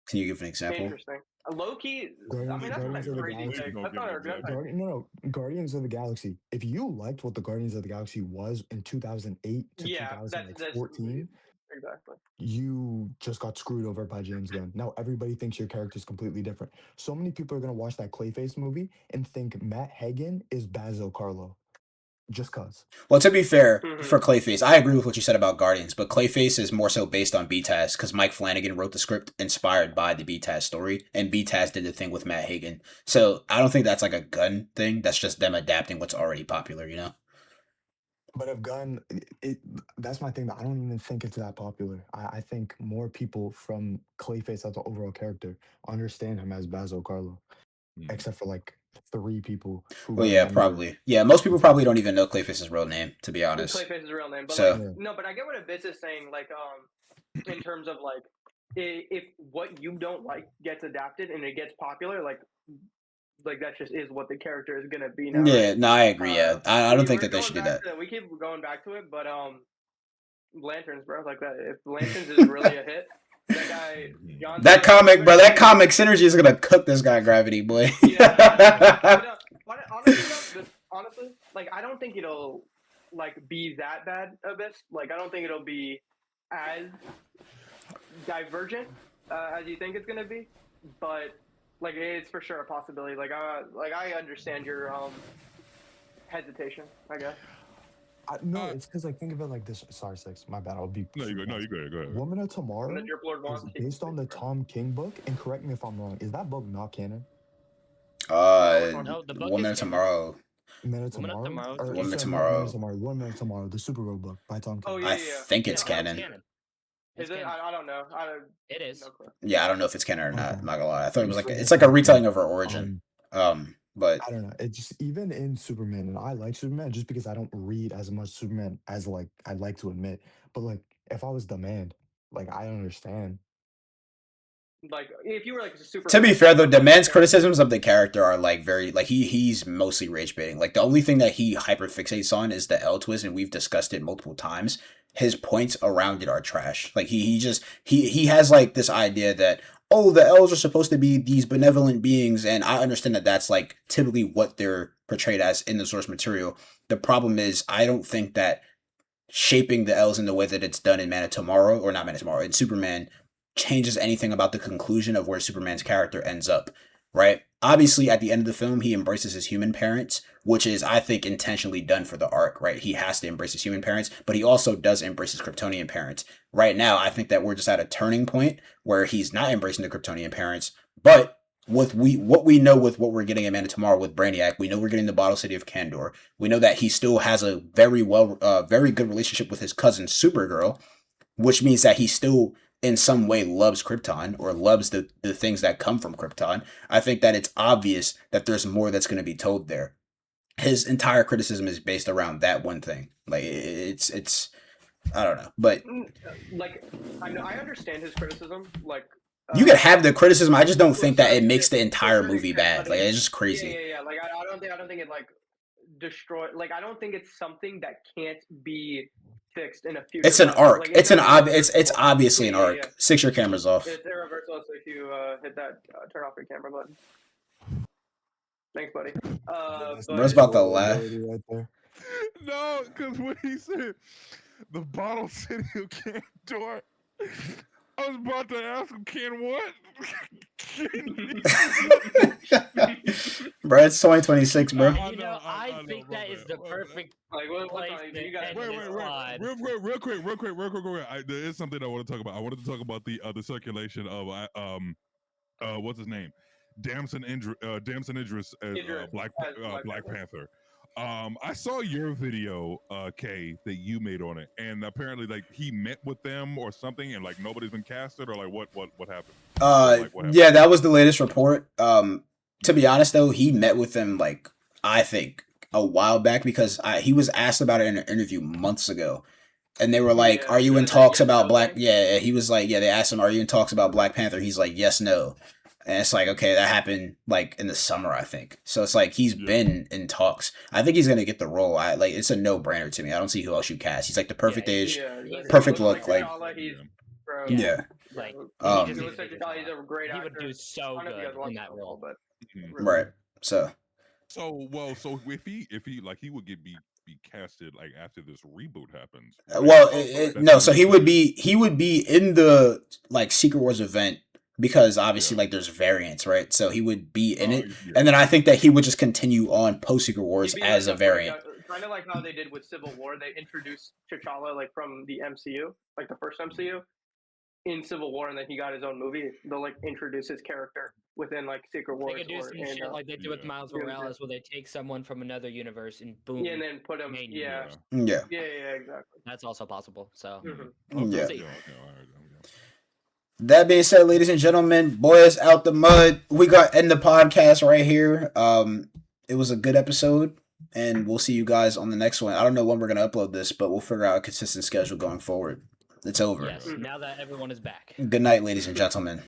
Can you give an example? Interesting. Low-key, I mean, that's not a crazy take. That's not a good take. No, Guardians of the Galaxy. If you liked what the Guardians of the Galaxy was in 2008 to 2014, exactly. You just got screwed over by James Gunn. Now everybody thinks your character is completely different. So many people are going to watch that Clayface movie and think Matt Hagen is Basil Carlo. Just cause. Well, to be fair, for Clayface, I agree with what you said about Guardians, but Clayface is more so based on BTAS because Mike Flanagan wrote the script inspired by the BTAS story, and BTAS did the thing with Matt Hagen. So I don't think that's like a Gunn thing. That's just them adapting what's already popular, you know? But if Gunn, that's my thing. I don't even think it's that popular. I think more people from Clayface as an overall character understand him as Basil Carlo, except for like 3 people. Well, yeah, probably. Yeah, most people probably don't even know Clayface's real name, to be honest. Clayface's real name, but so, like, no, but I get what Abyss is saying. Like, in terms of like, if what you don't like gets adapted and it gets popular, like that just is what the character is gonna be now. Yeah, right? no, I agree. Yeah, I don't think that they should do that. We keep going back to it, but Lanterns, bro, like that. If Lanterns is really a hit, that guy, that comic synergy is gonna cook this guy Gravity, boy. Yeah, honestly, like I don't think it'll like be that bad, Abyss. Like I don't think it'll be as divergent as you think it's gonna be, but Like it's for sure a possibility. Like I understand your hesitation, I guess. No, it's because like think of it like this. Sorry, Six. My bad. I'll be. No, you go. No, you go. Go ahead. Woman of Tomorrow And the Drip Lord is wants based on the Tom King book, and correct me if I'm wrong. Is that book not canon? No, the book Woman is of Tomorrow. Men of Woman of Tomorrow. Tomorrow. Or, Woman of sorry, Tomorrow. Men of Tomorrow. Woman of Tomorrow. The Supergirl book by Tom King. Oh yeah, I yeah. think it's Yeah, canon. Is it? I don't know. It is. No clue. Yeah, I don't know if it's canon or not. Okay. I'm not gonna lie. I thought it was like So it's just like a like retelling of her origin. But I don't know. It just even in Superman, and I like Superman just because I don't read as much Superman as like I'd like to admit. But like, if I was Demand, like I understand. Like if you were like a super. to be fair though, Demand's criticisms of the character are like very like he's mostly rage baiting. Like the only thing that he hyper fixates on is the L twist, and we've discussed it multiple times. His points around it are trash. Like he has like this idea that, oh, the L's are supposed to be these benevolent beings, and I understand that that's like typically what they're portrayed as in the source material. The problem is I don't think that shaping the L's in the way that it's done in Man of Tomorrow, or not Man of Tomorrow, in Superman, changes anything about the conclusion of where Superman's character ends up, right? Obviously, at the end of the film, he embraces his human parents, which is, I think, intentionally done for the arc, right? He has to embrace his human parents, but he also does embrace his Kryptonian parents. Right now, I think that we're just at a turning point where he's not embracing the Kryptonian parents, but with what we know with what we're getting in Man of Tomorrow with Brainiac, we know we're getting the Bottle City of Kandor. We know that he still has a very good relationship with his cousin Supergirl, which means that he still in some way loves Krypton or loves the things that come from Krypton. I think that it's obvious that there's more that's going to be told there. His entire criticism is based around that one thing. Like it's I don't know, but like I understand his criticism. Like you could have the criticism. I just don't think that it makes the entire movie bad. Like it's just crazy. Yeah. Like I don't think it like destroy. Like I don't think it's something that can't be fixed in a future. It's an arc. Like, it's obviously an arc. Yeah. 6 your cameras off. It's irreversible if you hit that turn off your camera button. Thanks, buddy. Bro's about to laugh. Right there. No, because when he said the Bottle City of Kandor, I was about to ask him, can what? Bro, it's 2026, bro. I think that is the perfect. Like, what you guys? Wait, real quick. There is something I want to talk about. I wanted to talk about the circulation of what's his name, Damson Idris as Black Panther. I saw your video, Kay, that you made on it, and apparently, like, he met with them or something, and like nobody's been casted, or like what happened? What happened? Yeah, that was the latest report. To be honest, though, he met with them like I think a while back because he was asked about it in an interview months ago, and they were like, "Are you in talks about Black?" Yeah, he was like, "Yeah." They asked him, "Are you in talks about Black Panther?" He's like, "Yes, no." And it's like, okay, that happened like in the summer, I think. So it's like he's been in talks. I think he's gonna get the role. It's a no brainer to me. I don't see who else you cast. He's like the perfect age, perfect look. Like, yeah. Like, he's a great actor. He would do so good in that role. But right. So if he like he would be casted like after this reboot happens. Right? Well, no. So he would be in the like Secret Wars event. Because obviously, like, there's variants, right? So he would be in it, and then I think that he would just continue on post Secret Wars as a variant. Kind of like how they did with Civil War. They introduced T'Challa like from the MCU, like the first MCU, in Civil War, and then he got his own movie. They'll like introduce his character within like Secret Wars. They could do some shit like they do with Miles Morales, where they take someone from another universe and boom, and then put him. Yeah, exactly. That's also possible. So That being said, ladies and gentlemen, boys out the mud, we got end the podcast right here. It was a good episode, and we'll see you guys on the next one. I don't know when we're gonna upload this, but we'll figure out a consistent schedule going forward. It's over. Yes, now that everyone is back. Good night, ladies and gentlemen.